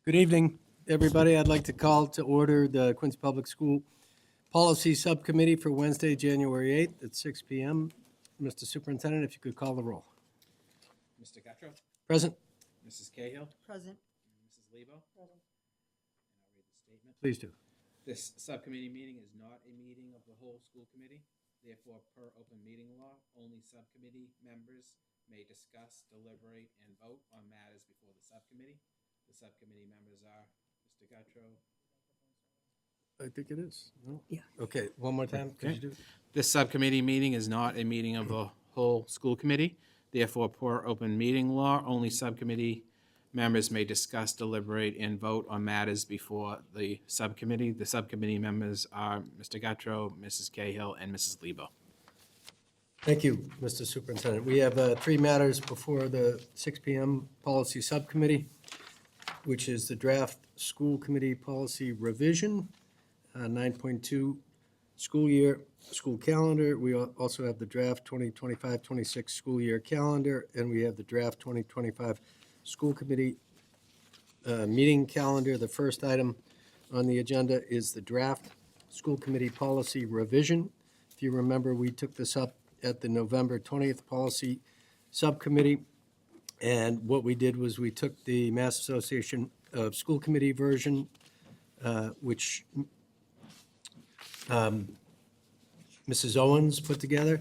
Good evening, everybody. I'd like to call to order the Quincy Public School Policy Subcommittee for Wednesday, January 8th at 6 PM. Mr. Superintendent, if you could call the roll. Mr. Guttrow, Present, Mrs. Cahill, Present. Mrs. Lebo. And I'll read the statement. please do. This subcommittee meeting is not a meeting of the whole school committee. Therefore, per open meeting law, only subcommittee members may discuss, deliberate, and vote on matters before the subcommittee. The subcommittee members are Mr. Guttrow. I think it is. No? Yeah. Okay, one more time. Could Okay. you do? This subcommittee meeting is not a meeting of the whole school committee. Therefore, per open meeting law, only subcommittee members may discuss, deliberate, and vote on matters before the subcommittee. The subcommittee members are Mr. Guttrow, Mrs. Cahill, and Mrs. Lebo. Thank you, Mr. Superintendent. We have three matters before the 6 PM Policy Subcommittee, which is the draft school committee policy revision, 9.2 school year, school calendar. We also have the draft 2025-26 school year calendar, and we have the draft 2025 school committee meeting calendar. The first item on the agenda is the draft school committee policy revision. If you remember, we took this up at the November 20th policy subcommittee. And what we did was we took the Mass Association of School Committee version, which Mrs. Owens put together,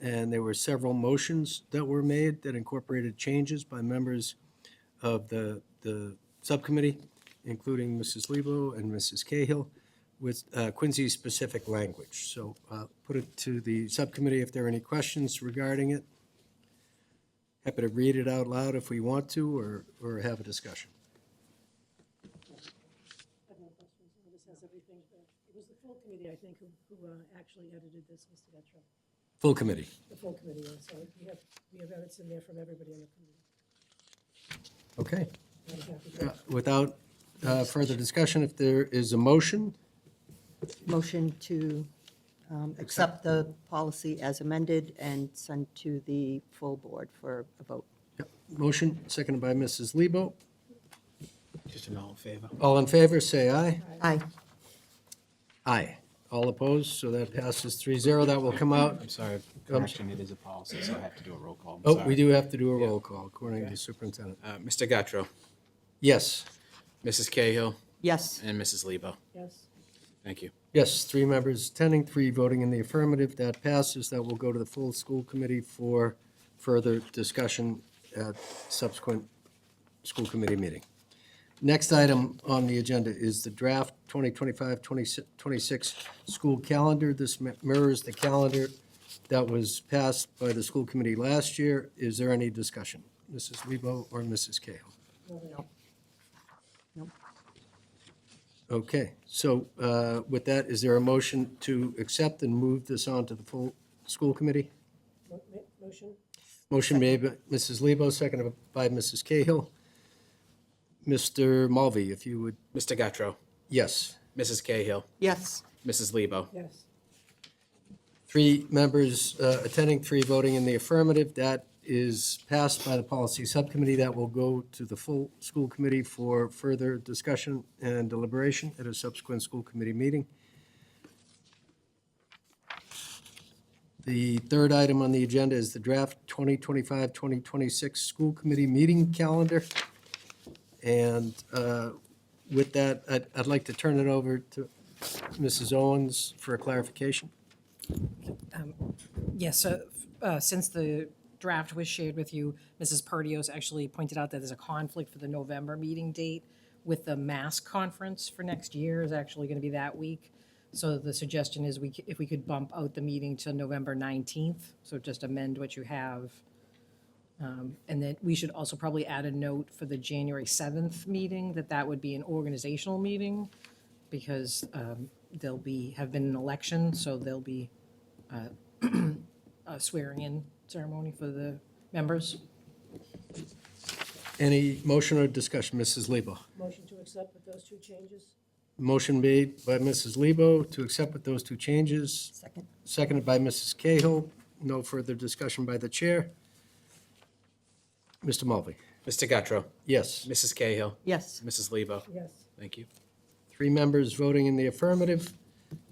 and there were several motions that were made that incorporated changes by members of the subcommittee, including Mrs. Lebo and Mrs. Cahill, with Quincy-specific language. So put it to the subcommittee if there are any questions regarding it. Happy to read it out loud if we want to, or have a discussion. I have no questions. This has everything. It was the full committee, I think, who actually edited this, Mr. Guttrow. Full committee. The full committee, so we have edits in there from everybody on the committee. Okay. I'm happy to- Without further discussion, if there is a motion, Motion to accept the policy as amended and send to the full board for a vote. motion seconded by Mrs. Lebo. Just an all in favor. All in favor, say aye. Aye. Aye. All opposed, so that passes 3-0. That will come out. I'm sorry, correction, it is a policy, so I have to do a roll call. I'm Oh, sorry. we do have to do a roll call, according to the superintendent. Mr. Guttrow, Yes, Mrs. Cahill, Yes. and Mrs. Lebo. Yes, Thank you. yes, 3 members attending, 3 voting in the affirmative. That passes. That will go to the full school committee for further discussion at subsequent school committee meeting. Next item on the agenda is the draft 2025-26 school calendar. This mirrors the calendar that was passed by the school committee last year. Is there any discussion? Mrs. Lebo or Mrs. Cahill? no. Okay, so with that, is there a motion to accept and move this on to the full school committee? Motion? Motion made by Mrs. Lebo, seconded by Mrs. Cahill. Mr. Mulvey, if you would, Mr. Guttrow, yes. Mrs. Cahill, Yes. Mrs. Lebo. Yes. 3 members attending, 3 voting in the affirmative. That is passed by the policy subcommittee. That will go to the full school committee for further discussion and deliberation at a subsequent school committee meeting. The third item on the agenda is the draft 2025-2026 school committee meeting calendar. And with that, I'd like to turn it over to Mrs. Owens for a clarification. Yes, since the draft was shared with you, Mrs. Perdios actually pointed out that there's a conflict for the November meeting date with the mask conference for next year is actually going to be that week. So the suggestion is if we could bump out the meeting to November 19th, so just amend what you have. And then we should also probably add a note for the January 7th meeting, that would be an organizational meeting because have been an election, so there'll be a swearing-in ceremony for the members. Any motion or discussion? Mrs. Lebo. Motion to accept with those 2 changes? Motion made by Mrs. Lebo to accept with those 2 changes, Second. seconded by Mrs. Cahill. No further discussion by the chair. Mr. Mulvey. Mr. Guttrow, Yes. Mrs. Cahill, Yes. Mrs. Lebo. Yes. Thank you. 3 members voting in the affirmative.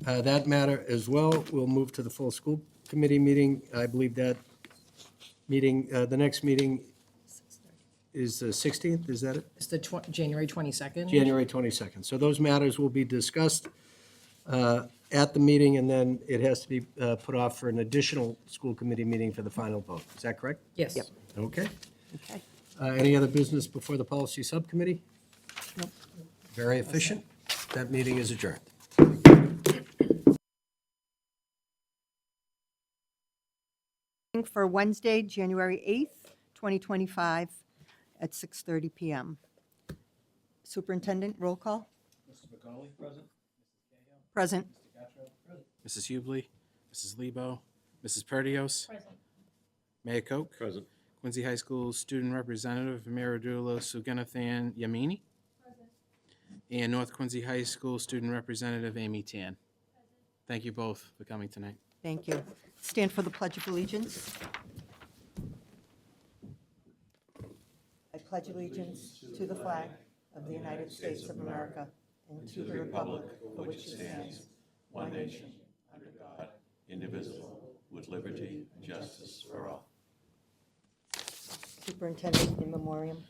That matter as well will move to the full school committee meeting. I believe that meeting, the next meeting is the 16th, is that it? It's the January 22nd. January 22nd. So those matters will be discussed at the meeting, and then it has to be put off for an additional school committee meeting for the final vote. Is that correct? Yes. Yep. Okay. Okay. Any other business before the policy subcommittee? Nope. Very efficient. That meeting is adjourned. For Wednesday, January 8th, 2025, at 6:30 PM. Superintendent, roll call? Mr. McCauley, present. Present. Mrs. Hubley, Mrs. Lebo, Mrs. Perdios. Mayor Koch. Present. Quincy High School Student Representative Miradula Suganathan Yamini. And North Quincy High School Student Representative Amy Tan. Thank you both for coming tonight. Thank you. Stand for the Pledge of Allegiance. I pledge allegiance to the flag of the United States of America and to the republic for which it stands, one nation, Under God, indivisible, with liberty and justice for all. Superintendent in memoriam.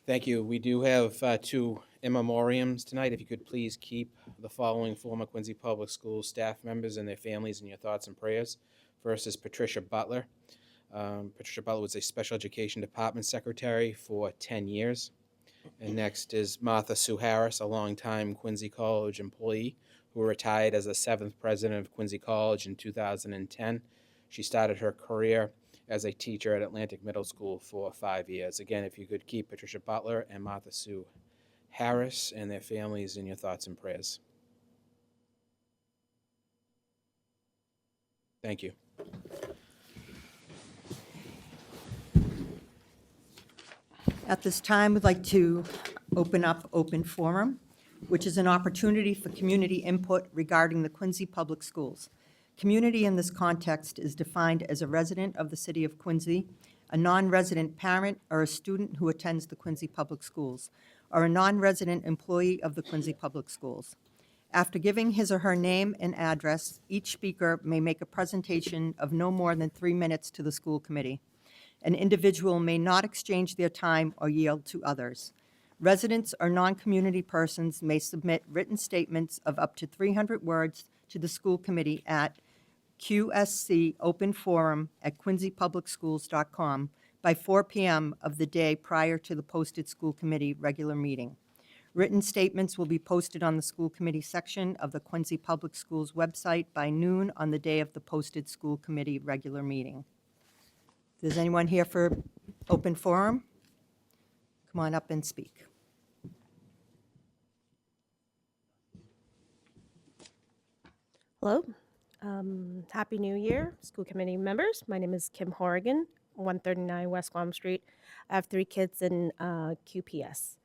Thank you. We do have 2 in memoriams tonight. If you could please keep the following former Quincy Public Schools staff members and their families in your thoughts and prayers. First is Patricia Butler. Patricia Butler was a special education department secretary for 10 years. And next is Martha Sue Harris, a longtime Quincy College employee who retired as the 7th president of Quincy College in 2010. She started her career as a teacher at Atlantic Middle School for 5 years. Again, if you could keep Patricia Butler and Martha Sue Harris and their families in your thoughts and prayers. Thank you. At this time, we'd like to open up open forum, which is an opportunity for community input regarding the Quincy Public Schools. Community in this context is defined as a resident of the city of Quincy, a non-resident parent or a student who attends the Quincy Public Schools, or a non-resident employee of the Quincy Public Schools. After giving his or her name and address, each speaker may make a presentation of no more than 3 minutes to the school committee. An individual may not exchange their time or yield to others. Residents or non-community persons may submit written statements of up to 300 words to the school committee at qscopenforum@quincypublicschools.com by 4 p.m. of the day prior to the posted school committee regular meeting. Written statements will be posted on the school committee section of the Quincy Public Schools website by noon on the day of the posted school committee regular meeting. If there's anyone here for open forum, come on up and speak. Hello. Happy New Year, school committee members. My name is Kim Horrigan, 139 West Guam Street. I have 3 kids in QPS.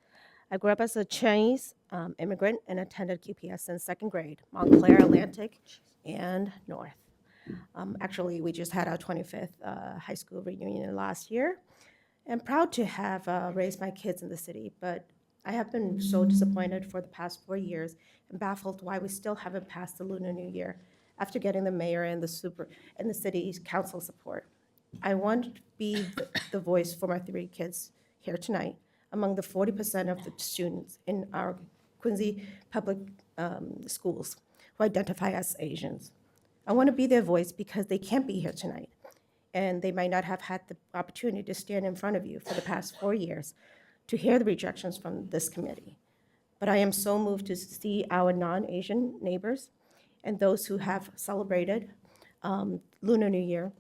I grew up as a Chinese immigrant and attended QPS since 2nd grade, Montclair, Atlantic, and North. Actually, we just had our 25th high school reunion last year. I'm proud to have raised my kids in the city, but I have been so disappointed for the past 4 years and baffled why we still haven't passed the Lunar New Year after getting the mayor and the city's council support. I want to be the voice for my 3 kids here tonight, among the 40% of the students in our Quincy public schools who identify as Asians. I want to be their voice because they can't be here tonight, and they might not have had the opportunity to stand in front of you for the past 4 years to hear the rejections from this committee. But I am so moved to see our non-Asian neighbors and those who have celebrated Lunar New Year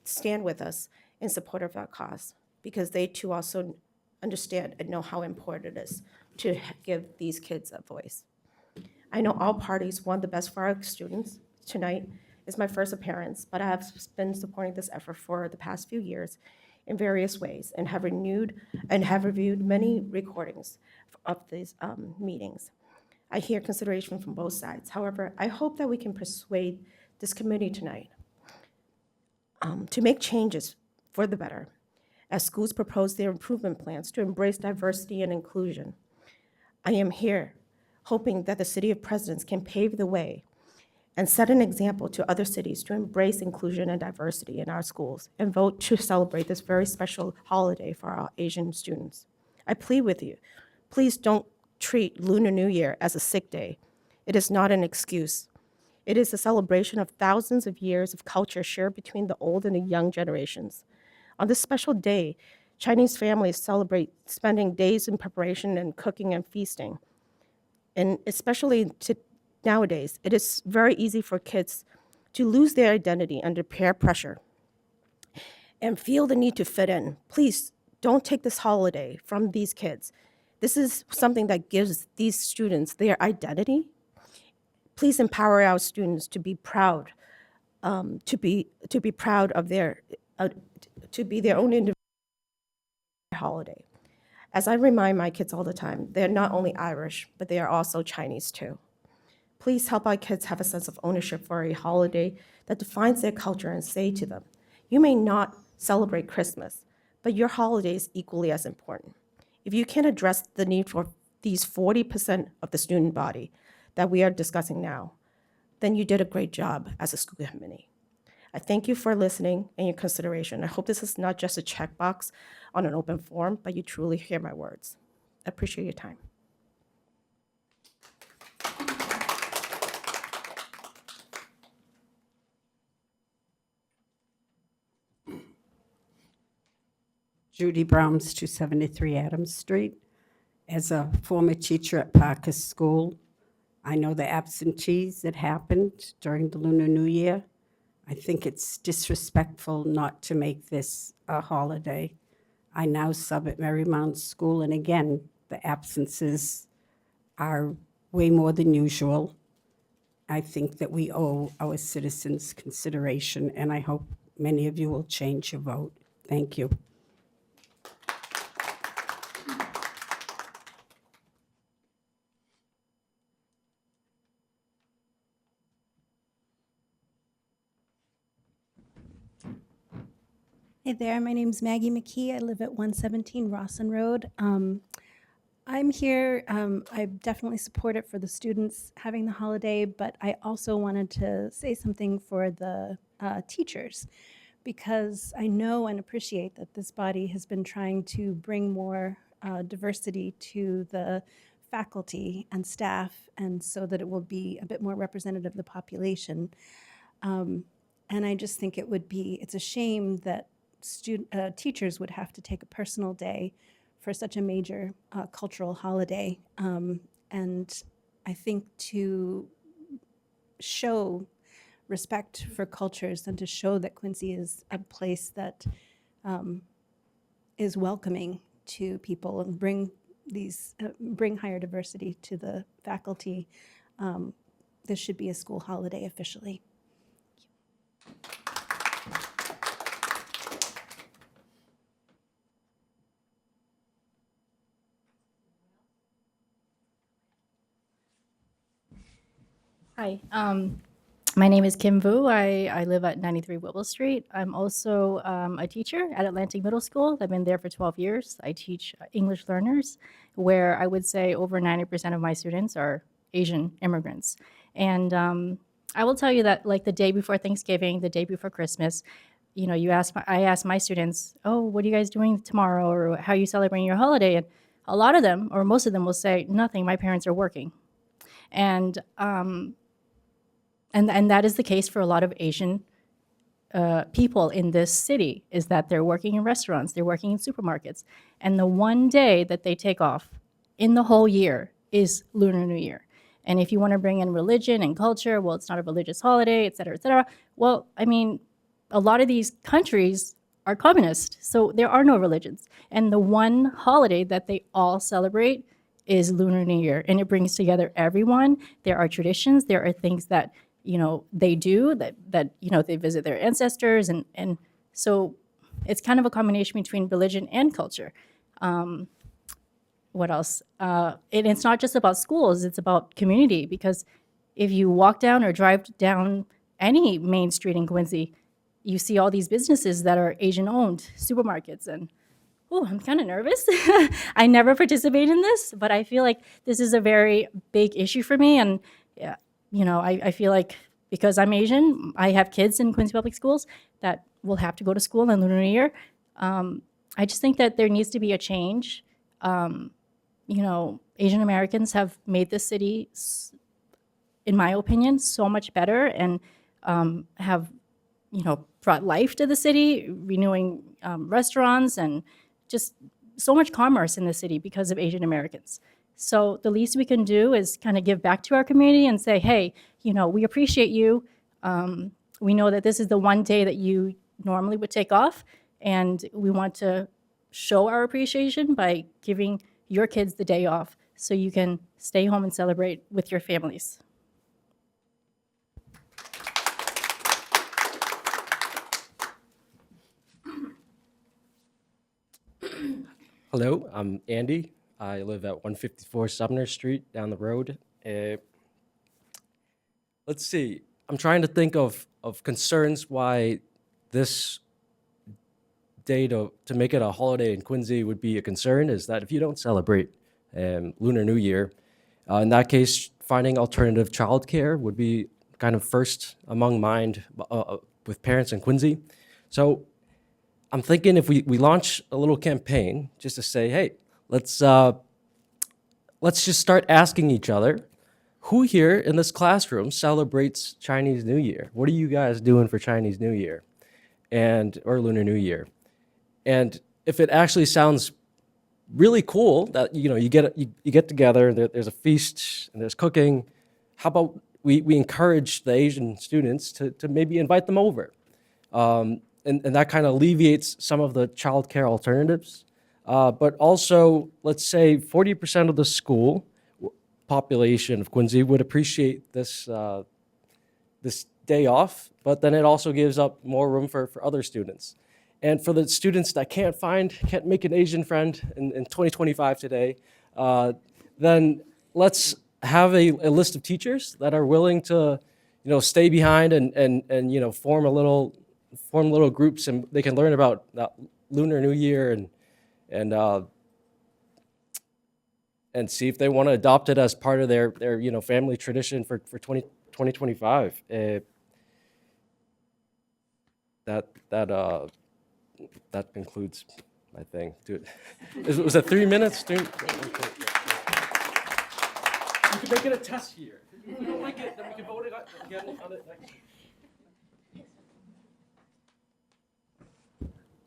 stand with us in support of our cause, because they too also understand and know how important it is to give these kids a voice. I know all parties want the best for our students. Tonight is my first appearance, but I have been supporting this effort for the past few years in various ways and have reviewed many recordings of these meetings. I hear consideration from both sides. However, I hope that we can persuade this committee tonight to make changes for the better. as schools propose their improvement plans to embrace diversity and inclusion. I am here hoping that the City of Presidents can pave the way and set an example to other cities to embrace inclusion and diversity in our schools and vote to celebrate this very special holiday for our Asian students. I plead with you, please don't treat Lunar New Year as a sick day. It is not an excuse. It is a celebration of thousands of years of culture shared between the old and the young generations. On this special day, Chinese families celebrate spending days in preparation and cooking and feasting. And especially nowadays, it is very easy for kids to lose their identity under peer pressure and feel the need to fit in. Please don't take this holiday from these kids. This is something that gives these students their identity. Please empower our students to be proud, to be proud of their, to be their own individual holiday. As I remind my kids all the time, they're not only Irish, but they are also Chinese too. Please help our kids have a sense of ownership for a holiday that defines their culture and say to them, you may not celebrate Christmas, but your holiday is equally as important. If you can address the need for these 40% of the student body that we are discussing now, then you did a great job as a school committee. I thank you for listening and your consideration. I hope this is not just a checkbox on an open forum, but you truly hear my words. I appreciate your time. Judy Browns, 273 Adams Street. As a former teacher at Parker School, I know the absentees that happened during the Lunar New Year. I think it's disrespectful not to make this a holiday. I now sub at Marymount School, and again, the absences are way more than usual. I think that we owe our citizens consideration, and I hope many of you will change your vote. Thank you. Hey there, my name's Maggie McKee. I live at 117 Rawson Road. I'm here, I definitely support it for the students having the holiday, but I also wanted to say something for the teachers, because I know and appreciate that this body has been trying to bring more diversity to the faculty and staff, and so that it will be a bit more representative of the population. And I just think it's a shame that teachers would have to take a personal day for such a major cultural holiday. And I think to show respect for cultures and to show that Quincy is a place that is welcoming to people and bring higher diversity to the faculty, this should be a school holiday officially. Hi, my name is Kim Vu. I live at 93 Whipple Street. I'm also a teacher at Atlantic Middle School. I've been there for 12 years. I teach English learners, where I would say over 90% of my students are Asian immigrants. And I will tell you that, like, the day before Thanksgiving, the day before Christmas, you know, I ask my students, oh, what are you guys doing tomorrow, or how are you celebrating your holiday? And a lot of them, or most of them, will say, nothing, my parents are working. And that is the case for a lot of Asian people in this city, is that they're working in restaurants, they're working in supermarkets. And the one day that they take off in the whole year is Lunar New Year. And if you want to bring in religion and culture, well, it's not a religious holiday, et cetera, et cetera. Well, I mean, a lot of these countries are communist, so there are no religions. And the one holiday that they all celebrate is Lunar New Year, and it brings together everyone. There are traditions, there are things that, you know, they do, that you know, they visit their ancestors, and so it's kind of a combination between religion and culture. What else? And it's not just about schools, it's about community, because if you walk down or drive down any main street in Quincy, you see all these businesses that are Asian-owned, supermarkets and oh, I'm kind of nervous. I never participate in this, but I feel like this is a very big issue for me. And, yeah, you know, I feel like because I'm Asian, I have kids in Quincy Public Schools that will have to go to school in Lunar New Year. I just think that there needs to be a change. You know, Asian Americans have made this city, in my opinion, so much better and have, you know, brought life to the city, renewing restaurants and just so much commerce in the city because of Asian Americans. So the least we can do is kind of give back to our community and say, hey, you know, we appreciate you. We know that this is the one day that you normally would take off, and we want to show our appreciation by giving your kids the day off so you can stay home and celebrate with your families. Hello, I'm Andy. I live at 154 Sumner Street down the road. Let's see. I'm trying to think of concerns why this day to make it a holiday in Quincy would be a concern is that if you don't celebrate Lunar New Year, in that case, finding alternative childcare would be kind of first among mind with parents in Quincy. So I'm thinking if we launch a little campaign just to say, hey, let's just start asking each other, who here in this classroom celebrates Chinese New Year? What are you guys doing for Chinese New Year or Lunar New Year? And if it actually sounds really cool that you get together, there's a feast and there's cooking, how about we encourage the Asian students to maybe invite them over? And that kind of alleviates some of the childcare alternatives. But also, let's say 40% of the school population of Quincy would appreciate this day off, but then it also gives up more room for other students. And for the students that can't make an Asian friend in 2025 today, then let's have a list of teachers that are willing to, stay behind and form little groups, and they can learn about Lunar New Year and see if they want to adopt it as part of their family tradition for 2025. That concludes my thing. Was it 3 minutes? Okay. You can make it a test here. If you don't like it, then we can vote again on it next.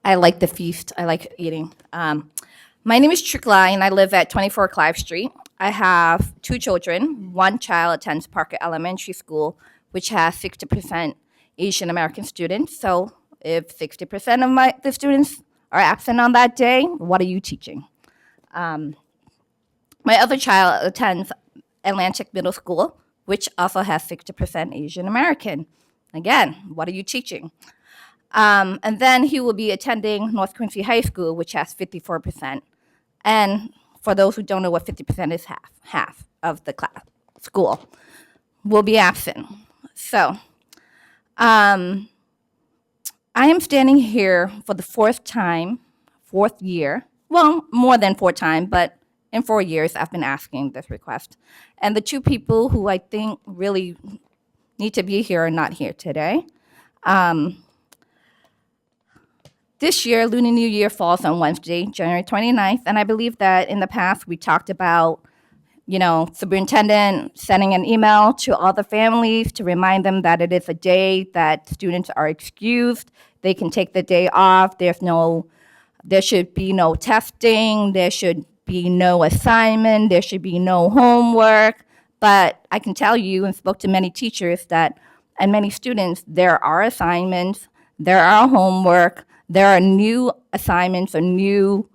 I like the feast. I like eating. My name is Trukla, and I live at 24 Clive Street. I have 2 children. One child attends Parker Elementary School, which has 60% Asian American students. So if 60% of the students are absent on that day, what are you teaching? My other child attends Atlantic Middle School, which also has 60% Asian American. Again, what are you teaching? And then he will be attending North Quincy High School, which has 54%. And for those who don't know what 50% is, half of the class school will be absent. So I am standing here for the fourth year. Well, more than 4 times, but in 4 years I've been asking this request. And the 2 people who I think really need to be here are not here today. This year, Lunar New Year falls on Wednesday, January 29th, and I believe that in the past we talked about, superintendent sending an email to all the families to remind them that it is a day that students are excused. They can take the day off. There should be no testing. There should be no assignment. There should be no homework. But I can tell you, and spoke to many teachers and many students, there are assignments, there are homework, there are new assignments or new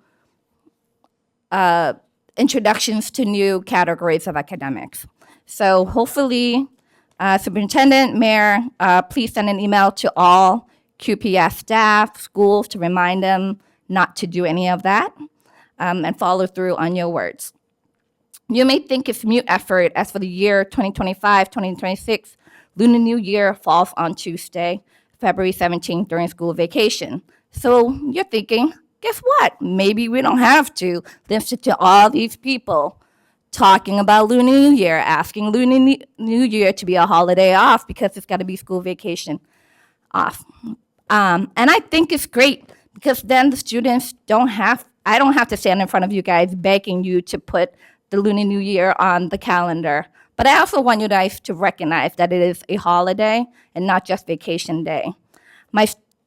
introductions to new categories of academics. So hopefully, Superintendent, Mayor, please send an email to all QPS staff, schools, to remind them not to do any of that, and follow through on your words. You may think it's mute effort as for the year 2025, 2026, Lunar New Year falls on Tuesday, February 17th during school vacation. So you're thinking, guess what? Maybe we don't have to listen to all these people talking about Lunar New Year, asking Lunar New Year to be a holiday off because it's got to be school vacation off. And I think it's great because then the students I don't have to stand in front of you guys begging you to put the Lunar New Year on the calendar. But I also want you guys to recognize that it is a holiday and not just vacation day. My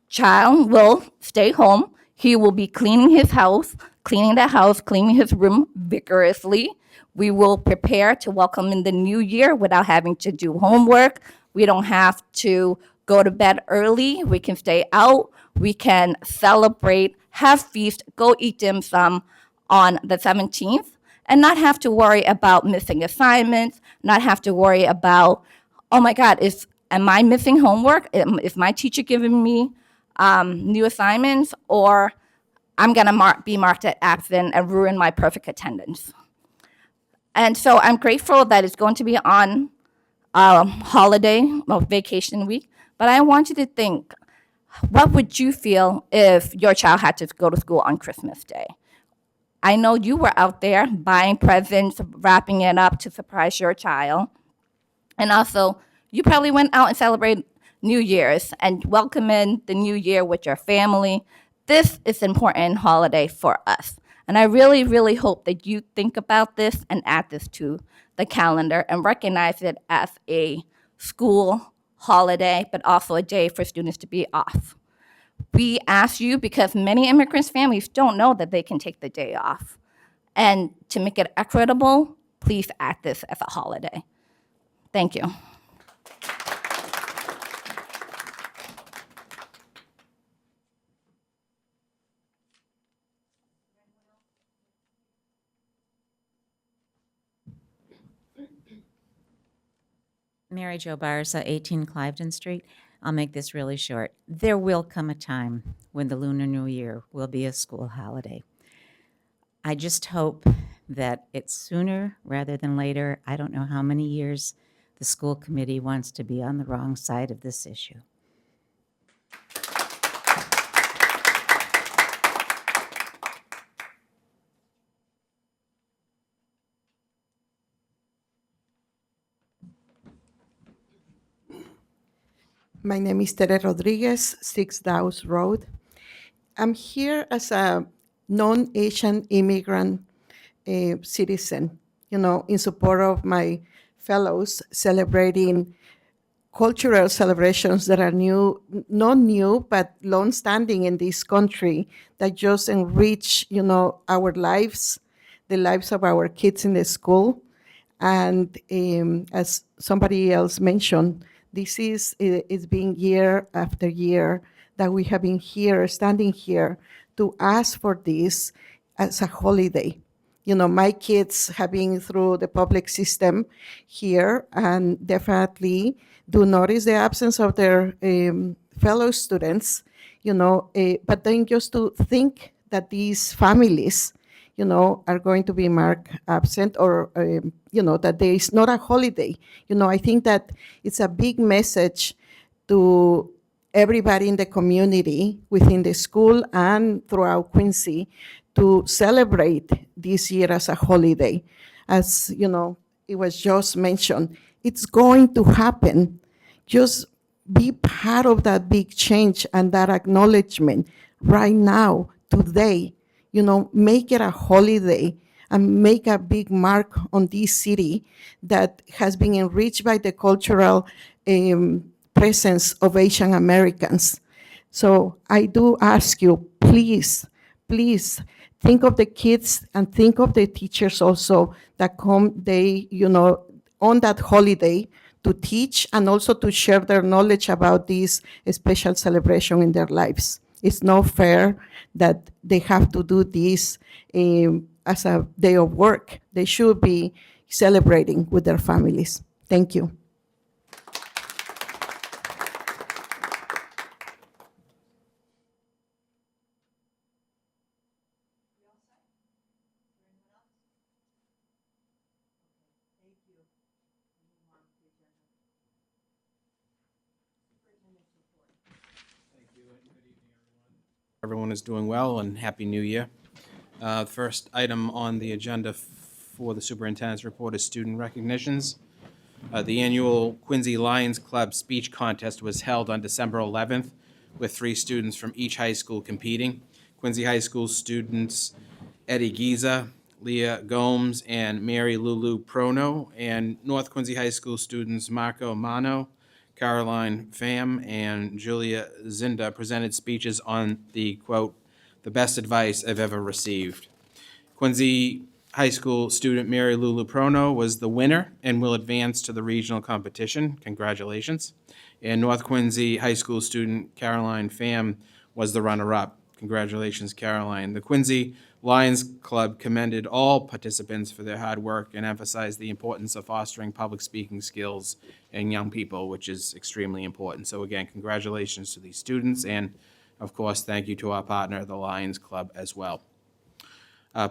child will stay home. He will be cleaning the house, cleaning his room vigorously. We will prepare to welcome in the new year without having to do homework. We don't have to go to bed early. We can stay out. We can celebrate, have feast, go eat dim sum on the 17th, and not have to worry about missing assignments, not have to worry about, oh my God, am I missing homework? Is my teacher giving me new assignments? Or I'm gonna be marked as absent and ruin my perfect attendance. And so I'm grateful that it's going to be on holiday, vacation week, but I want you to think, what would you feel if your child had to go to school on Christmas Day? I know you were out there buying presents, wrapping it up to surprise your child. And also, you probably went out and celebrated New Year's and welcome in the new year with your family. This is an important holiday for us. And I really, really hope that you think about this and add this to the calendar and recognize it as a school holiday, but also a day for students to be off. We ask you because many immigrants' families don't know that they can take the day off. And to make it equitable, please add this as a holiday. Thank you. Mary Jo Barza, 18 Cliveden Street. I'll make this really short. There will come a time when the Lunar New Year will be a school holiday. I just hope that it's sooner rather than later. I don't know how many years the school committee wants to be on the wrong side of this issue. My name is Tere Rodriguez, 6 Dow's Road. I'm here as a non-Asian immigrant citizen, in support of my fellows celebrating cultural celebrations that are not new, but long-standing in this country that just enrich, our lives, the lives of our kids in the school. And as somebody else mentioned, this is being year after year that we have been here, standing here to ask for this as a holiday. My kids have been through the public system here and definitely do notice the absence of their fellow students, but then just to think that these families, are going to be marked absent or, that there is not a holiday. I think that it's a big message to everybody in the community, within the school and throughout Quincy, to celebrate this year as a holiday. As, it was just mentioned, it's going to happen. Just be part of that big change and that acknowledgement right now, today. Make it a holiday and make a big mark on this city that has been enriched by the cultural presence of Asian Americans. So I do ask you, please, think of the kids and think of the teachers also that come, on that holiday to teach and also to share their knowledge about this special celebration in their lives. It's not fair that they have to do this as a day of work. They should be celebrating with their families. Thank you. Everyone is doing well, and Happy New Year. First item on the agenda for the superintendent's report is student recognitions. The annual Quincy Lions Club speech contest was held on December 11th, with 3 students from each high school competing. Quincy High School students Eddie Giza, Leah Gomes, and Mary Lulu Prono, and North Quincy High School students Marco Mano, Caroline Pham, and Julia Zinda presented speeches on the, quote, "the best advice I've ever received." Quincy High School student Mary Lulu Prono was the winner and will advance to the regional competition. Congratulations. And North Quincy High School student Caroline Pham was the runner-up. Congratulations, Caroline. The Quincy Lions Club commended all participants for their hard work and emphasized the importance of fostering public speaking skills in young people, which is extremely important. So again, congratulations to these students, and of course, thank you to our partner, the Lions Club, as well.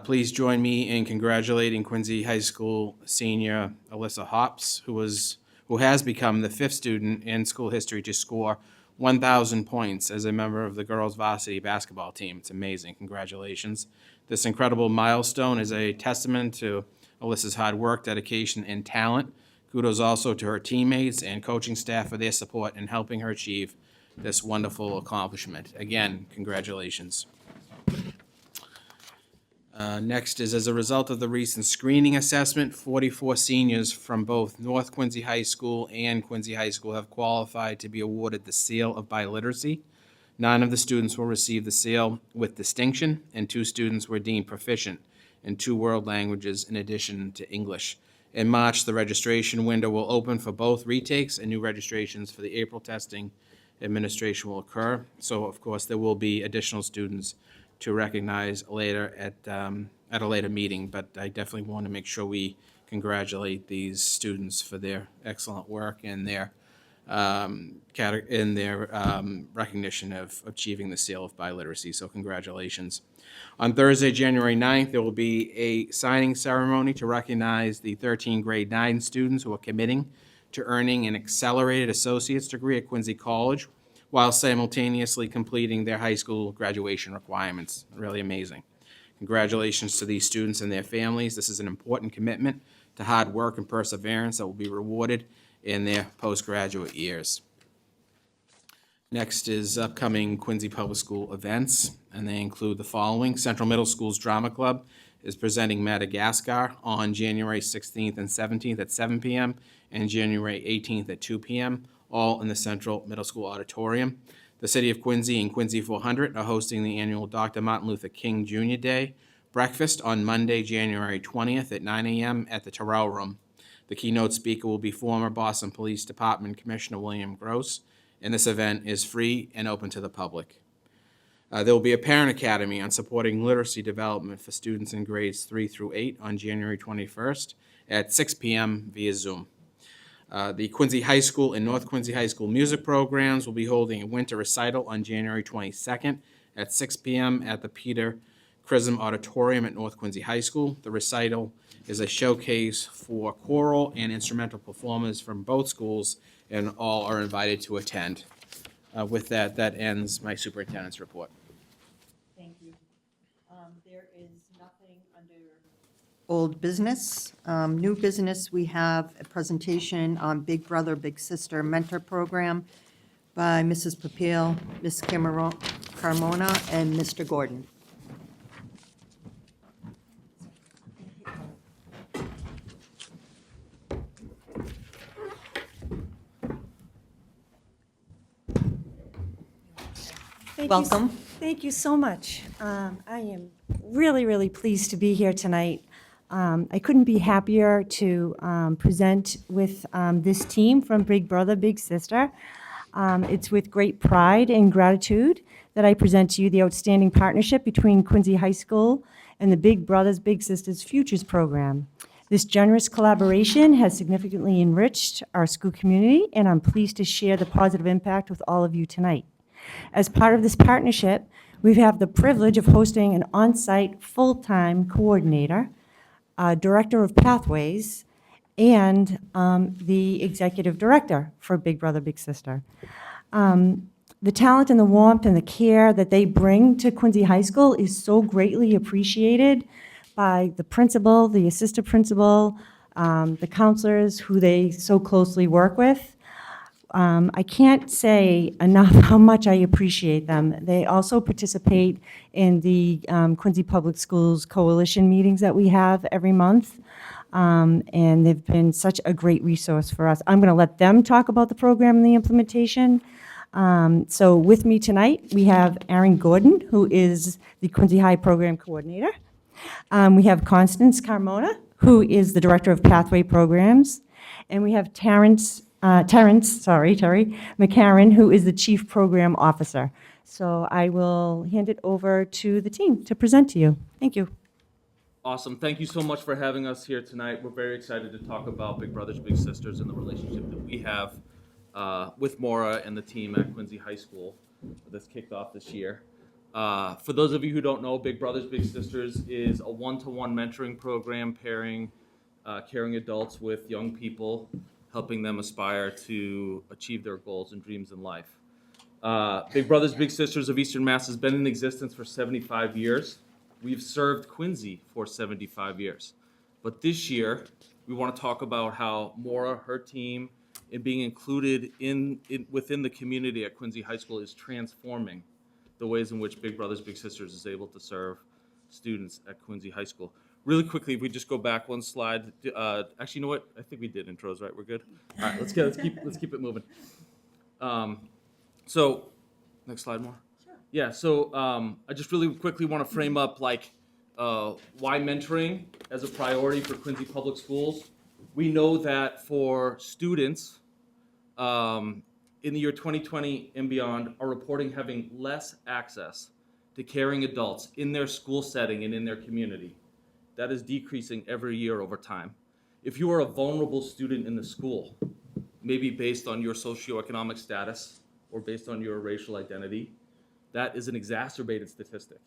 Please join me in congratulating Quincy High School senior Alyssa Hops, who has become the 5th student in school history to score 1,000 points as a member of the girls' varsity basketball team. It's amazing. Congratulations. This incredible milestone is a testament to Alyssa's hard work, dedication, and talent. Kudos also to her teammates and coaching staff for their support in helping her achieve this wonderful accomplishment. Again, congratulations. Next is, as a result of the recent screening assessment, 44 seniors from both North Quincy High School and Quincy High School have qualified to be awarded the Seal of Biliteracy. 9 of the students will receive the seal with distinction, and 2 students were deemed proficient in 2 world languages in addition to English. In March, the registration window will open for both retakes, and new registrations for the April testing administration will occur. So, of course, there will be additional students to recognize later at a later meeting, but I definitely want to make sure we congratulate these students for their excellent work and their recognition of achieving the Seal of Biliteracy. So congratulations. On Thursday, January 9th, there will be a signing ceremony to recognize the 13 grade 9 students who are committing to earning an accelerated associate's degree at Quincy College while simultaneously completing their high school graduation requirements. Really amazing. Congratulations to these students and their families. This is an important commitment to hard work and perseverance that will be rewarded in their postgraduate years. Next is upcoming Quincy Public School events, and they include the following. Central Middle School's Drama Club is presenting Madagascar on January 16th and 17th at 7 p.m. and January 18th at 2 p.m., all in the Central Middle School Auditorium. The City of Quincy and Quincy 400 are hosting the annual Dr. Martin Luther King Jr. Day breakfast on Monday, January 20th at 9 a.m. at the Terrell Room. The keynote speaker will be former Boston Police Department Commissioner William Gross, and this event is free and open to the public. There will be a Parent Academy on supporting literacy development for students in grades 3 through 8 on January 21st at 6 p.m. via Zoom. The Quincy High School and North Quincy High School music programs will be holding a winter recital on January 22nd at 6 p.m. at the Peter Chrism Auditorium at North Quincy High School. The recital is a showcase for choral and instrumental performers from both schools, and all are invited to attend. With that, that ends my superintendent's report. Thank you. There is nothing under old business. New business, we have a presentation on Big Brother, Big Sister Mentor Program by Mrs. Papil, Ms. Carmona, and Mr. Gordon. Welcome. Thank you so much. I am really, really pleased to be here tonight. I couldn't be happier to present with this team from Big Brother, Big Sister. It's with great pride and gratitude that I present to you the outstanding partnership between Quincy High School and the Big Brothers, Big Sisters Futures Program. This generous collaboration has significantly enriched our school community, and I'm pleased to share the positive impact with all of you tonight. As part of this partnership, we have the privilege of hosting an on-site full-time coordinator, director of pathways, and the executive director for Big Brother, Big Sister. the talent and the warmth and the care that they bring to Quincy High School is so greatly appreciated by the principal, the assistant principal, the counselors who they so closely work with. I can't say enough how much I appreciate them. They also participate in the Quincy Public Schools Coalition meetings that we have every month. And they've been such a great resource for us. I'm going to let them talk about the program and the implementation. So with me tonight, we have Aaron Gordon, who is the Quincy High Program Coordinator. We have Constance Carmona, who is the Director of Pathway Programs. And we have Terry McCarron, who is the Chief Program Officer. So I will hand it over to the team to present to you. Thank you. Awesome. Thank you so much for having us here tonight. We're very excited to talk about Big Brothers Big Sisters and the relationship that we have with Maura and the team at Quincy High School that's kicked off this year. For those of you who don't know, Big Brothers Big Sisters is a one-to-one mentoring program pairing caring adults with young people, helping them aspire to achieve their goals and dreams in life. Big Brothers Big Sisters of Eastern Mass has been in existence for 75 years. We've served Quincy for 75 years. But this year, we want to talk about how Maura, her team, and being included within the community at Quincy High School is transforming the ways in which Big Brothers Big Sisters is able to serve students at Quincy High School. Really quickly, if we just go back one slide. Actually, you know what? I think we did intros, right? We're good. All right, let's keep it moving. So, next slide more. Sure. Yeah. So I just really quickly want to frame up why mentoring as a priority for Quincy Public Schools. We know that for students in the year 2020 and beyond are reporting having less access to caring adults in their school setting and in their community. That is decreasing every year over time. If you are a vulnerable student in the school, maybe based on your socioeconomic status or based on your racial identity, that is an exacerbated statistic.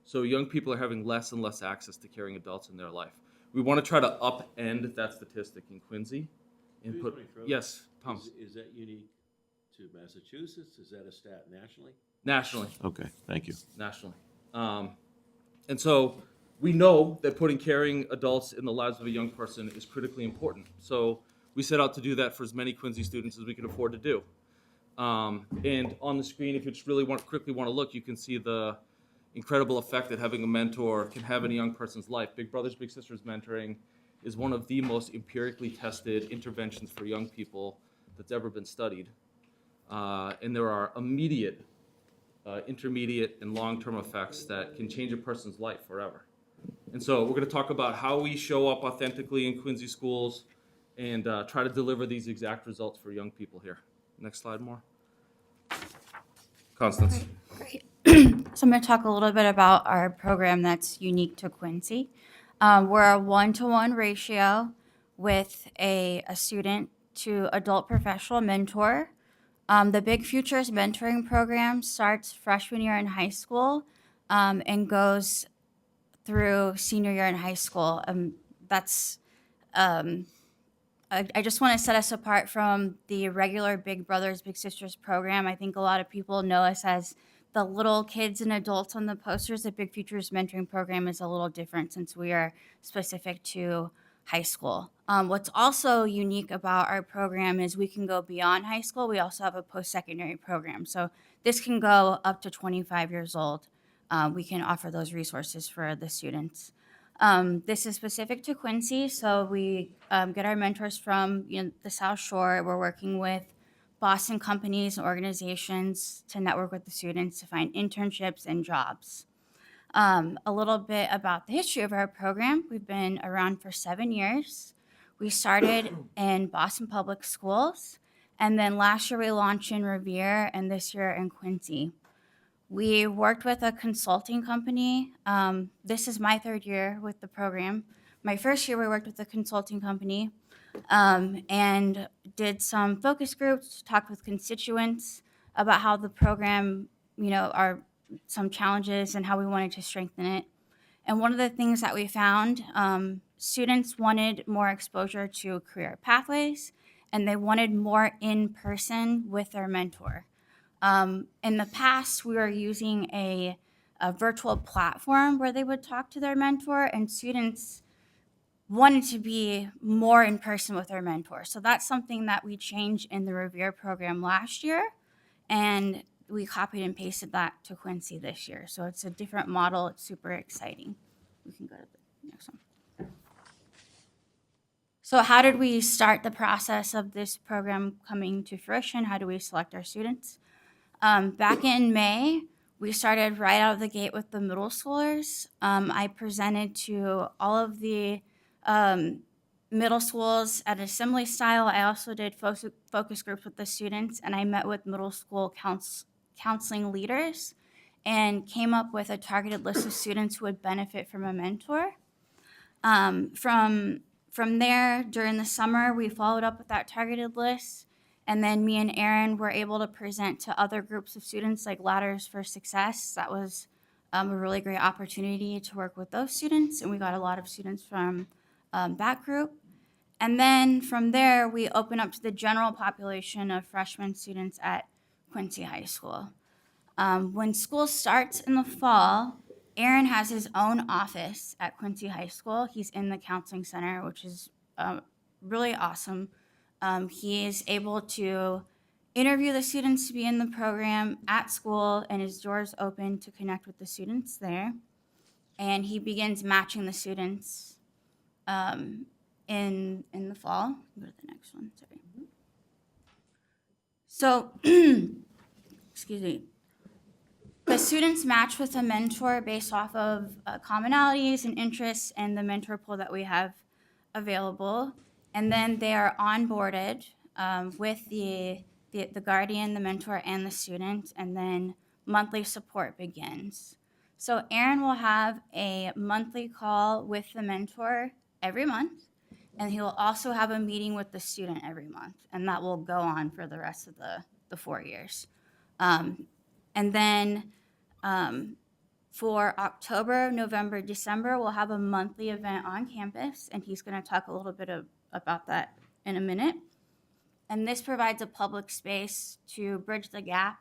So young people are having less and less access to caring adults in their life. We want to try to upend that statistic in Quincy. Yes, Tom. Is that unique to Massachusetts? Is that a stat nationally? Nationally. Okay, thank you. Nationally. And so we know that putting caring adults in the lives of a young person is critically important. So we set out to do that for as many Quincy students as we could afford to do. And on the screen, if you just really quickly want to look, you can see the incredible effect that having a mentor can have in a young person's life. Big Brothers Big Sisters mentoring is one of the most empirically tested interventions for young people that's ever been studied. And there are immediate, intermediate, and long-term effects that can change a person's life forever. And so we're going to talk about how we show up authentically in Quincy schools and try to deliver these exact results for young people here. Next slide more. Constance. Great. So I'm going to talk a little bit about our program that's unique to Quincy. We're a one-to-one ratio with a student to adult professional mentor. The Big Futures mentoring program starts freshman year in high school and goes through senior year in high school. I just want to set us apart from the regular Big Brothers Big Sisters program. I think a lot of people know us as the little kids and adults on the posters. The Big Futures mentoring program is a little different since we are specific to high school. What's also unique about our program is we can go beyond high school. We also have a post-secondary program. So this can go up to 25 years old. We can offer those resources for the students. This is specific to Quincy, so we get our mentors from the South Shore. We're working with Boston companies and organizations to network with the students to find internships and jobs. A little bit about the history of our program. We've been around for 7 years. We started in Boston Public Schools, and then last year we launched in Revere, and this year in Quincy. We worked with a consulting company. This is my third year with the program. My first year we worked with a consulting company and did some focus groups, talked with constituents about how the program, are some challenges and how we wanted to strengthen it. And one of the things that we found, students wanted more exposure to career pathways, and they wanted more in person with their mentor. In the past, we were using a virtual platform where they would talk to their mentor, and students wanted to be more in person with their mentor. So that's something that we changed in the Revere program last year, and we copied and pasted that to Quincy this year. So it's a different model. It's super exciting. We can go to the next one. So how did we start the process of this program coming to fruition? How do we select our students? Back in May, we started right out of the gate with the middle schoolers. I presented to all of the middle schools at assembly style. I also did focus groups with the students, and I met with middle school counseling leaders and came up with a targeted list of students who would benefit from a mentor. From there, during the summer, we followed up with that targeted list, and then me and Aaron were able to present to other groups of students like Ladders for Success. That was a really great opportunity to work with those students, and we got a lot of students from that group. And then from there, we open up to the general population of freshman students at Quincy High School. When school starts in the fall, Aaron has his own office at Quincy High School. He's in the counseling center, which is really awesome. He is able to interview the students to be in the program at school, and his doors open to connect with the students there. And he begins matching the students in the fall. Go to the next one, sorry. So, excuse me. The students match with a mentor based off of commonalities and interests and the mentor pool that we have available. And then they are onboarded with the guardian, the mentor, and the student, and then monthly support begins. So Aaron will have a monthly call with the mentor every month, and he will also have a meeting with the student every month, and that will go on for the rest of the 4 years. And then for October, November, December, we'll have a monthly event on campus, and he's going to talk a little bit about that in a minute. And this provides a public space to bridge the gap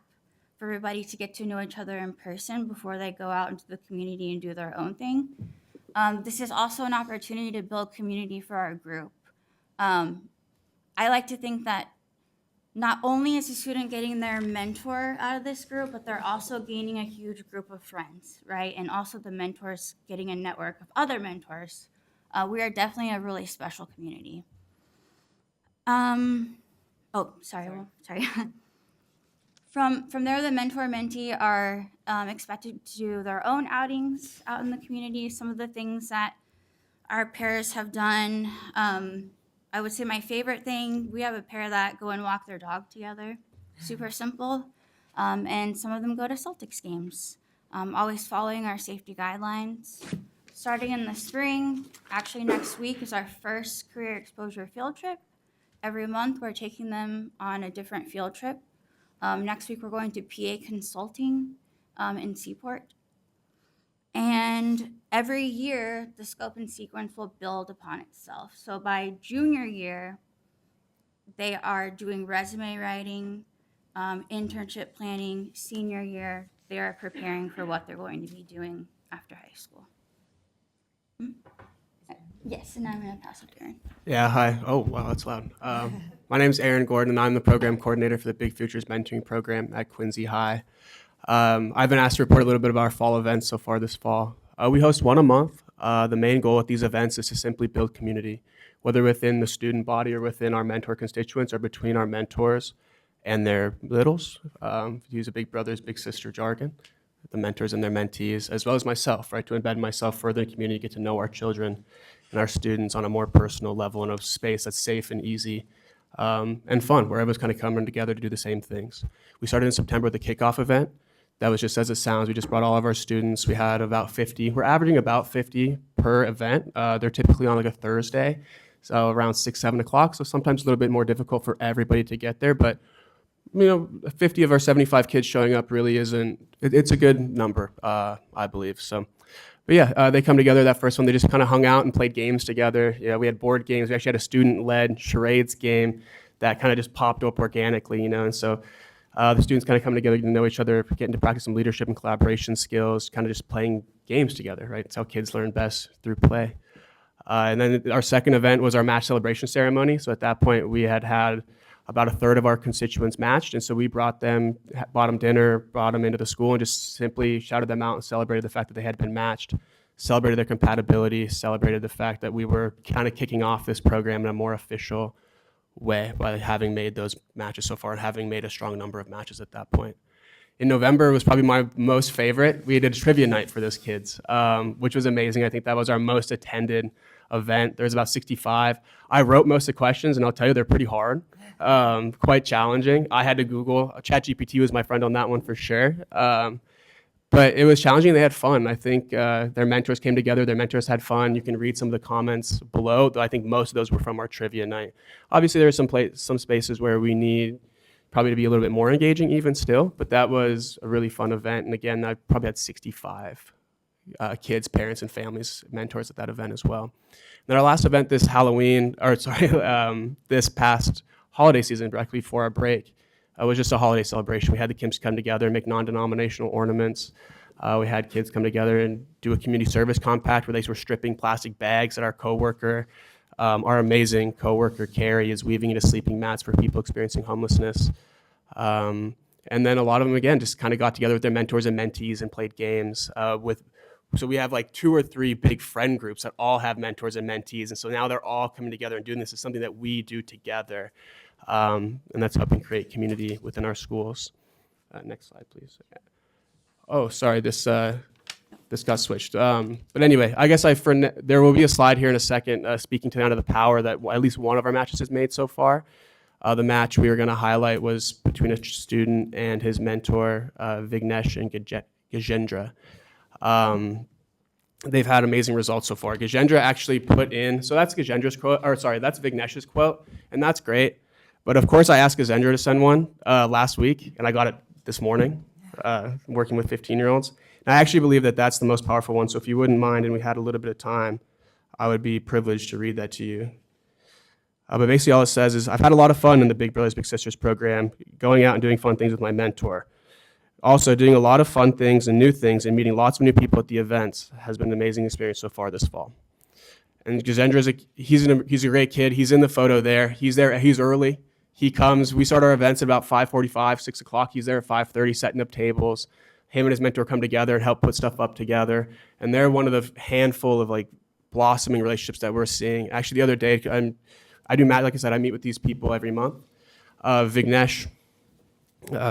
for everybody to get to know each other in person before they go out into the community and do their own thing. This is also an opportunity to build community for our group. I like to think that not only is the student getting their mentor out of this group, but they're also gaining a huge group of friends, right? And also the mentors getting a network of other mentors. We are definitely a really special community. Sorry. From there, the mentor-mentee are expected to do their own outings out in the community. Some of the things that our pairs have done, I would say my favorite thing, we have a pair that go and walk their dog together. Super simple. And some of them go to Celtics games, always following our safety guidelines. Starting in the spring, actually next week is our first career exposure field trip. Every month, we're taking them on a different field trip. Next week, we're going to PA Consulting in Seaport. And every year, the scope and sequence will build upon itself. So by junior year, they are doing resume writing, internship planning. Senior year, they are preparing for what they're going to be doing after high school. Yes, and I'm going to pass it to Aaron. Yeah, hi. Oh, wow, that's loud. My name is Aaron Gordon, and I'm the program coordinator for the Big Futures Mentoring Program at Quincy High. I've been asked to report a little bit about our fall events so far this fall. We host one a month. The main goal with these events is to simply build community, whether within the student body or within our mentor constituents or between our mentors and their littles, to use a big brother's, big sister jargon, the mentors and their mentees, as well as myself, right, to embed myself further in the community, get to know our children and our students on a more personal level in a space that's safe and easy and fun, where everyone's kind of coming together to do the same things. We started in September with the kickoff event. That was just as it sounds. We just brought all of our students. We had about 50. We're averaging about 50 per event. They're typically on like a Thursday, so around 6, 7 o'clock. So sometimes a little bit more difficult for everybody to get there, but 50 of our 75 kids showing up really isn't, it's a good number, I believe. So, but yeah, they come together that first one. They just kind of hung out and played games together. Yeah, we had board games. We actually had a student-led charades game that kind of just popped up organically, and so The students kind of come together to know each other, getting to practice some leadership and collaboration skills, kind of just playing games together, right? It's how kids learn best, through play. And then our second event was our match celebration ceremony. So at that point, we had about a third of our constituents matched. And so we brought them dinner, brought them into the school, and just simply shouted them out and celebrated the fact that they had been matched, celebrated their compatibility, celebrated the fact that we were kind of kicking off this program in a more official way by having made those matches so far and having made a strong number of matches at that point. In November was probably my most favorite. We did a trivia night for those kids, which was amazing. I think that was our most attended event. There's about 65. I wrote most of the questions, and I'll tell you, they're pretty hard, quite challenging. I had to Google. ChatGPT was my friend on that one for sure. But it was challenging. They had fun. I think their mentors came together. Their mentors had fun. You can read some of the comments below, though I think most of those were from our trivia night. Obviously, there are some spaces where we need probably to be a little bit more engaging even still, but that was a really fun event. And again, I probably had 65 kids, parents, and families, mentors at that event as well. And then our last event this this past holiday season, directly before our break, was just a holiday celebration. We had the kids come together and make non-denominational ornaments. We had kids come together and do a community service compact where they were stripping plastic bags that our coworker, our amazing coworker Carrie, is weaving into sleeping mats for people experiencing homelessness. And then a lot of them, again, just kind of got together with their mentors and mentees and played games so we have like 2 or 3 big friend groups that all have mentors and mentees. And so now they're all coming together and doing this as something that we do together. And that's helping create community within our schools. Next slide, please. Oh, sorry, this got switched. But anyway, I guess there will be a slide here in a second speaking to the power that at least one of our matches has made so far. The match we were going to highlight was between a student and his mentor, Vignesh and Gajendra. They've had amazing results so far. Gajendra actually put in, so that's Gajendra's quote, or sorry, that's Vignesh's quote, and that's great. But of course, I asked Gajendra to send one last week, and I got it this morning, working with 15-year-olds. And I actually believe that that's the most powerful one, so if you wouldn't mind, and we had a little bit of time, I would be privileged to read that to you. But basically all it says is, I've had a lot of fun in the Big Brothers Big Sisters program, going out and doing fun things with my mentor. Also, doing a lot of fun things and new things and meeting lots of new people at the events has been an amazing experience so far this fall. And Gajendra he's a great kid. He's in the photo there. He's there. He's early. He comes. We start our events at about 5:45, 6 o'clock. He's there at 5:30, setting up tables. Him and his mentor come together and help put stuff up together. And they're one of the handful of like blossoming relationships that we're seeing. Actually, the other day, I do Matt. Like I said, I meet with these people every month. Vignesh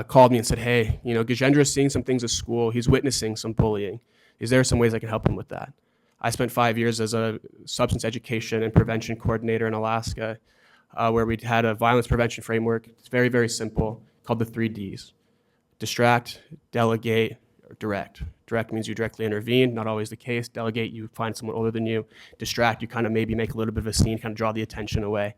called me and said, hey, Gajendra is seeing some things at school. He's witnessing some bullying. Is there some ways I can help him with that? I spent 5 years as a substance education and prevention coordinator in Alaska, where we had a violence prevention framework. It's very, very simple, called the 3 Ds. Distract, delegate, or direct. Direct means you directly intervene, not always the case. Delegate, you find someone older than you. Distract, you kind of maybe make a little bit of a scene, kind of draw the attention away.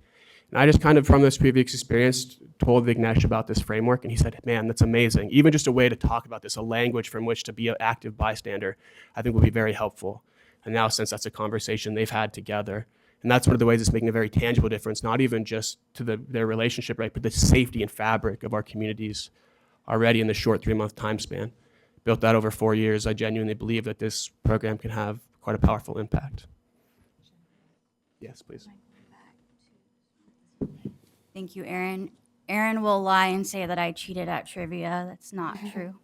And I just kind of, from this previous experience, told Vignesh about this framework, and he said, man, that's amazing. Even just a way to talk about this, a language from which to be an active bystander, I think would be very helpful. And now, since that's a conversation they've had together, and that's one of the ways it's making a very tangible difference, not even just to their relationship, right, but the safety and fabric of our communities already in the short 3-month time span. Built that over 4 years. I genuinely believe that this program can have quite a powerful impact. Yes, please. Thank you, Aaron. Aaron will lie and say that I cheated at trivia. That's not true.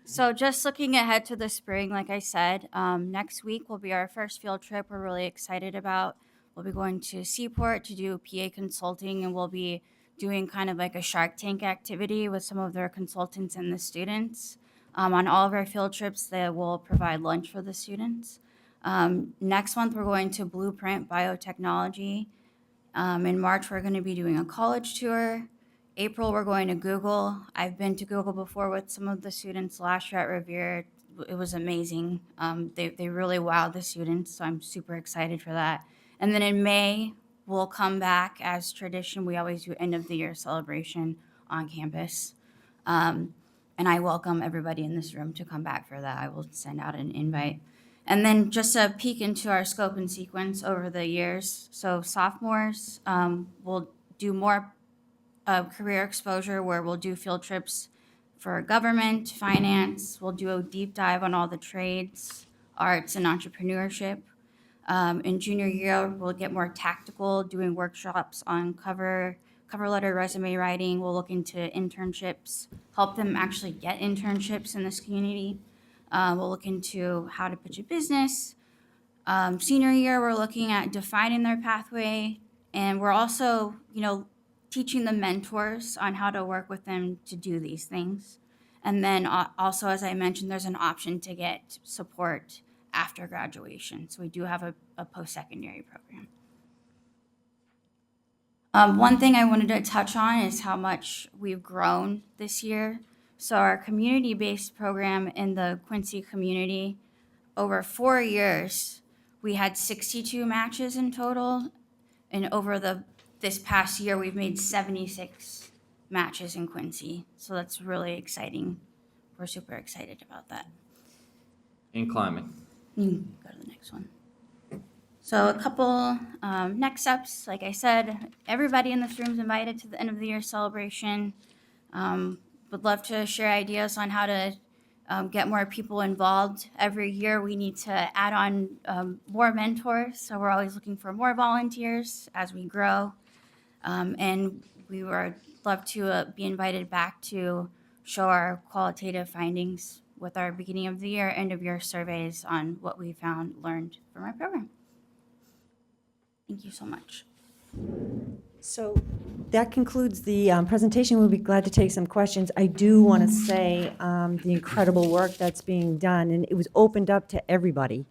So just looking ahead to the spring, like I said, next week will be our first field trip we're really excited about. We'll be going to Seaport to do PA consulting, and we'll be doing kind of like a Shark Tank activity with some of their consultants and the students. On all of our field trips, they will provide lunch for the students. Next month, we're going to Blueprint Biotechnology. In March, we're going to be doing a college tour. April, we're going to Google. I've been to Google before with some of the students last year at Revere. It was amazing. They really wowed the students, so I'm super excited for that. And then in May, we'll come back as tradition. We always do end of the year celebration on campus. And I welcome everybody in this room to come back for that. I will send out an invite. And then just a peek into our scope and sequence over the years. So sophomores will do more career exposure where we'll do field trips for government, finance. We'll do a deep dive on all the trades, arts, and entrepreneurship. In junior year, we'll get more tactical, doing workshops on cover letter, resume writing. We'll look into internships, help them actually get internships in this community. We'll look into how to pitch a business. Senior year, we're looking at defining their pathway, and we're also, teaching the mentors on how to work with them to do these things. And then also, as I mentioned, there's an option to get support after graduation. So we do have a post-secondary program. One thing I wanted to touch on is how much we've grown this year. So our community-based program in the Quincy community, over 4 years, we had 62 matches in total. And over this past year, we've made 76 matches in Quincy. So that's really exciting. We're super excited about that. In climbing. You can go to the next one. So a couple next steps. Like I said, everybody in this room is invited to the end of the year celebration. Would love to share ideas on how to get more people involved. Every year we need to add on more mentors. So we're always looking for more volunteers as we grow. And we would love to be invited back to show our qualitative findings with our beginning of the year, end of year surveys on what we found, learned from our program. Thank you so much. So that concludes the presentation. We'll be glad to take some questions. I do want to say the incredible work that's being done, and it was opened up to everybody.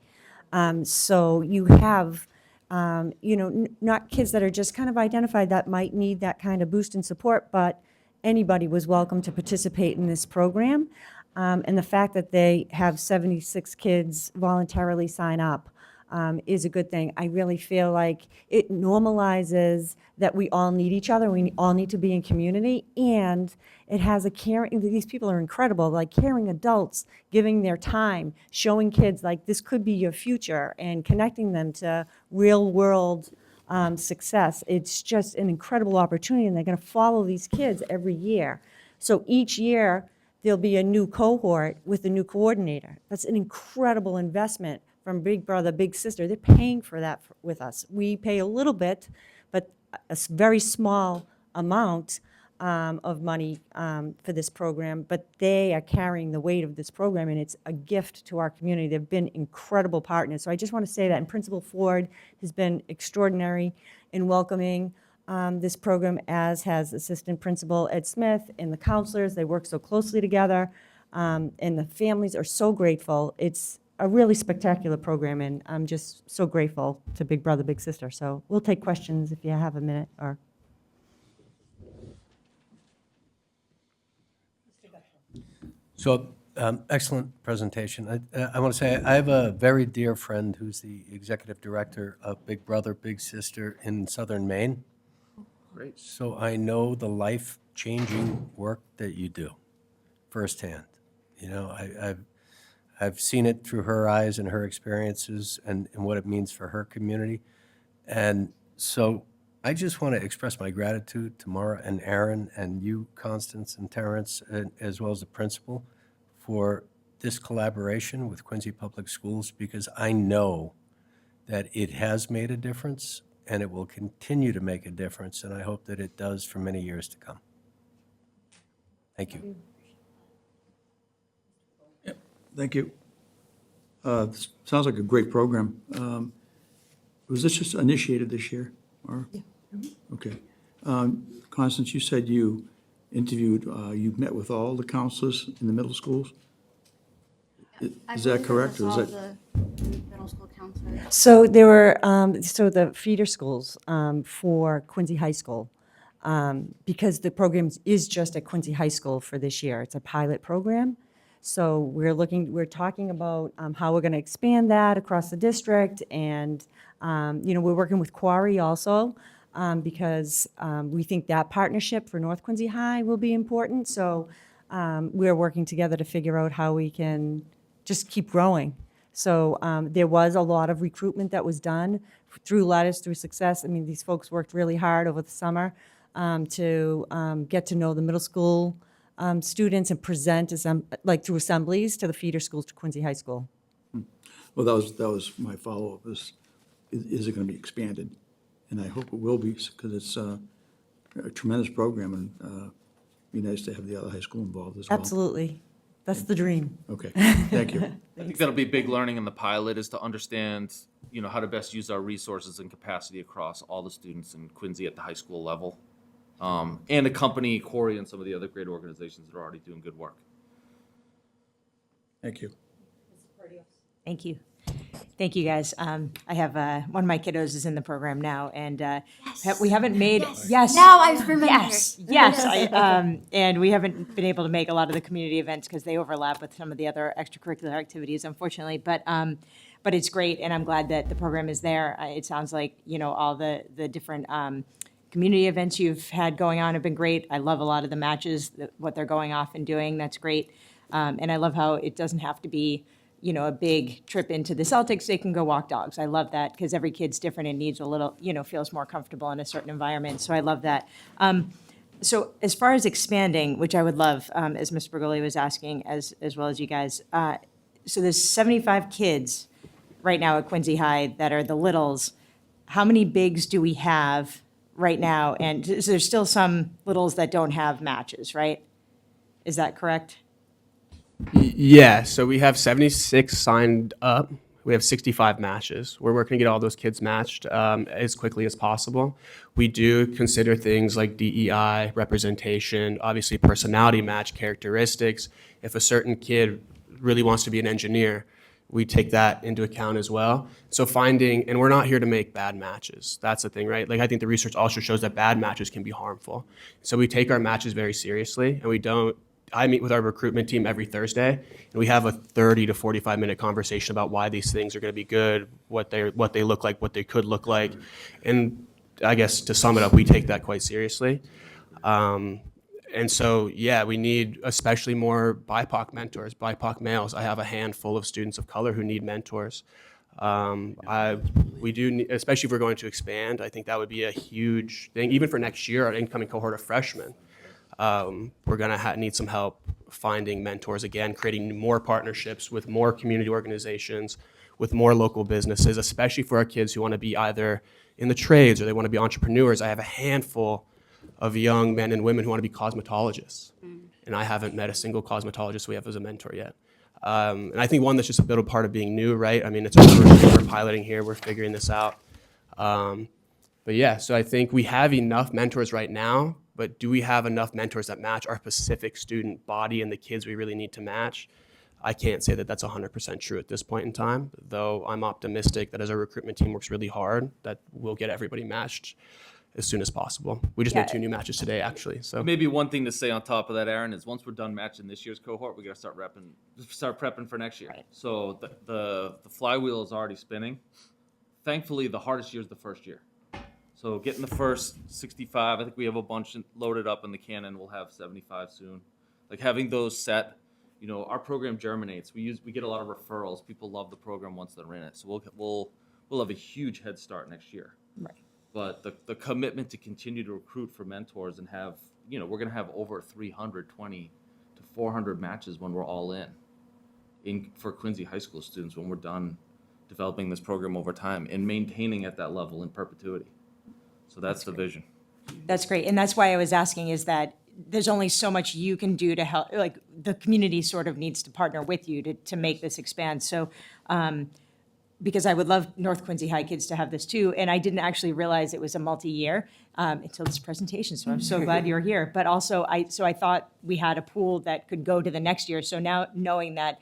So you have, not kids that are just kind of identified that might need that kind of boost and support, but anybody was welcome to participate in this program. And the fact that they have 76 kids voluntarily sign up is a good thing. I really feel like it normalizes that we all need each other. We all need to be in community, and it has a caring, these people are incredible, like caring adults, giving their time, showing kids like this could be your future, and connecting them to real world success. It's just an incredible opportunity, and they're going to follow these kids every year. So each year, there'll be a new cohort with a new coordinator. That's an incredible investment from Big Brother, Big Sister. They're paying for that with us. We pay a little bit, but a very small amount of money for this program, but they are carrying the weight of this program, and it's a gift to our community. They've been incredible partners. So I just want to say that, and Principal Ford has been extraordinary in welcoming this program, as has Assistant Principal Ed Smith and the counselors. They work so closely together, and the families are so grateful. It's a really spectacular program, and I'm just so grateful to Big Brother, Big Sister. So we'll take questions if you have a minute. Or So, excellent presentation. I want to say I have a very dear friend who's the executive director of Big Brother, Big Sister in Southern Maine. Great. So I know the life-changing work that you do firsthand. I've seen it through her eyes and her experiences and what it means for her community. And so I just want to express my gratitude to Mara and Aaron and you, Constance and Terrence, as well as the principal, for this collaboration with Quincy Public Schools, because I know that it has made a difference and it will continue to make a difference, and I hope that it does for many years to come. Thank you. Thank you. This sounds like a great program. Was this just initiated this year? Or? Yeah. Okay. Constance, you said you interviewed, you met with all the counselors in the middle schools? Is that correct? Or is that? The middle school counselors. so there were the feeder schools for Quincy High School, because the program is just at Quincy High School for this year. It's a pilot program. So we're talking about how we're going to expand that across the district, and we're working with Quarry also, because we think that partnership for North Quincy High will be important. So we're working together to figure out how we can just keep growing. So there was a lot of recruitment that was done through Letters Through Success. I mean, these folks worked really hard over the summer to get to know the middle school students and present like through assemblies to the feeder schools to Quincy High School. Well, that was my follow-up, is it going to be expanded? And I hope it will be, because it's a tremendous program, and be nice to have the other high school involved as well. Absolutely. That's the dream. Okay, thank you. I think that'll be big learning in the pilot, is to understand, how to best use our resources and capacity across all the students in Quincy at the high school level. And accompany Corey and some of the other great organizations that are already doing good work. Thank you. Thank you. Thank you, guys. I have one of my kiddos is in the program now, and we haven't made yes. Now I remember. Yes. And we haven't been able to make a lot of the community events because they overlap with some of the other extracurricular activities, unfortunately. But it's great, and I'm glad that the program is there. It sounds like all the different community events you've had going on have been great. I love a lot of the matches, what they're going off and doing. That's great, and I love how it doesn't have to be a big trip into the Celtics. They can go walk dogs. I love that because every kid's different and needs a little, feels more comfortable in a certain environment. So I love that. So as far as expanding, which I would love, as Ms. Bergoli was asking, as well as you guys, so there's 75 kids right now at Quincy High that are the littles. How many bigs do we have right now? And so there's still some littles that don't have matches, right? Is that correct? Yeah, so we have 76 signed up. We have 65 matches. We're working to get all those kids matched as quickly as possible. We do consider things like DEI, representation, obviously personality match, characteristics. If a certain kid really wants to be an engineer, we take that into account as well. So and we're not here to make bad matches. That's the thing, right? Like I think the research also shows that bad matches can be harmful. So we take our matches very seriously, and I meet with our recruitment team every Thursday, and we have a 30 to 45-minute conversation about why these things are going to be good, what they look like, what they could look like. And I guess to sum it up, we take that quite seriously. And so, yeah, we need especially more BIPOC mentors, BIPOC males. I have a handful of students of color who need mentors. We do, especially if we're going to expand, I think that would be a huge thing. Even for next year, our incoming cohort of freshmen, we're going to need some help finding mentors again, creating more partnerships with more community organizations, with more local businesses, especially for our kids who want to be either in the trades or they want to be entrepreneurs. I have a handful of young men and women who want to be cosmetologists, and I haven't met a single cosmetologist we have as a mentor yet. And I think one that's just a little part of being new, right? I mean, it's our first year we're piloting here, we're figuring this out. But yeah, so I think we have enough mentors right now, but do we have enough mentors that match our specific student body and the kids we really need to match? I can't say that that's 100% true at this point in time, though I'm optimistic that as our recruitment team works really hard, that we'll get everybody matched as soon as possible. We just made 2 new matches today, actually. So Maybe one thing to say on top of that, Aaron, is once we're done matching this year's cohort, we got to start prepping for next year. Right. So the flywheel is already spinning. Thankfully, the hardest year is the first year. So getting the first 65, I think we have a bunch loaded up in the cannon. We'll have 75 soon. Like having those set, our program germinates. We get a lot of referrals. People love the program once they're in it. So we'll have a huge head start next year. Right. But the commitment to continue to recruit for mentors and have, we're going to have over 320 to 400 matches when we're all in for Quincy High School students when we're done developing this program over time and maintaining at that level in perpetuity. So that's the vision. That's great. And that's why I was asking is that there's only so much you can do to help, like the community sort of needs to partner with you to make this expand. So, because I would love North Quincy High kids to have this too. And I didn't actually realize it was a multi-year until this presentation. So I'm so glad you're here. But also, I thought we had a pool that could go to the next year. So now knowing that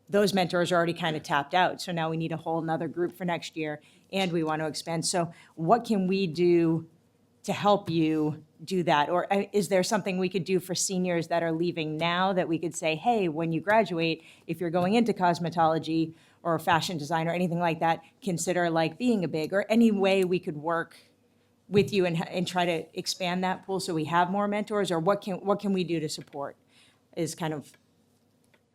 those mentors are already kind of tapped out. So now we need a whole nother group for next year and we want to expand. So what can we do to help you do that? Or is there something we could do for seniors that are leaving now that we could say, hey, when you graduate, if you're going into cosmetology or fashion design or anything like that, consider like being a big, or any way we could work with you and try to expand that pool so we have more mentors? Or what can we do to support is kind of.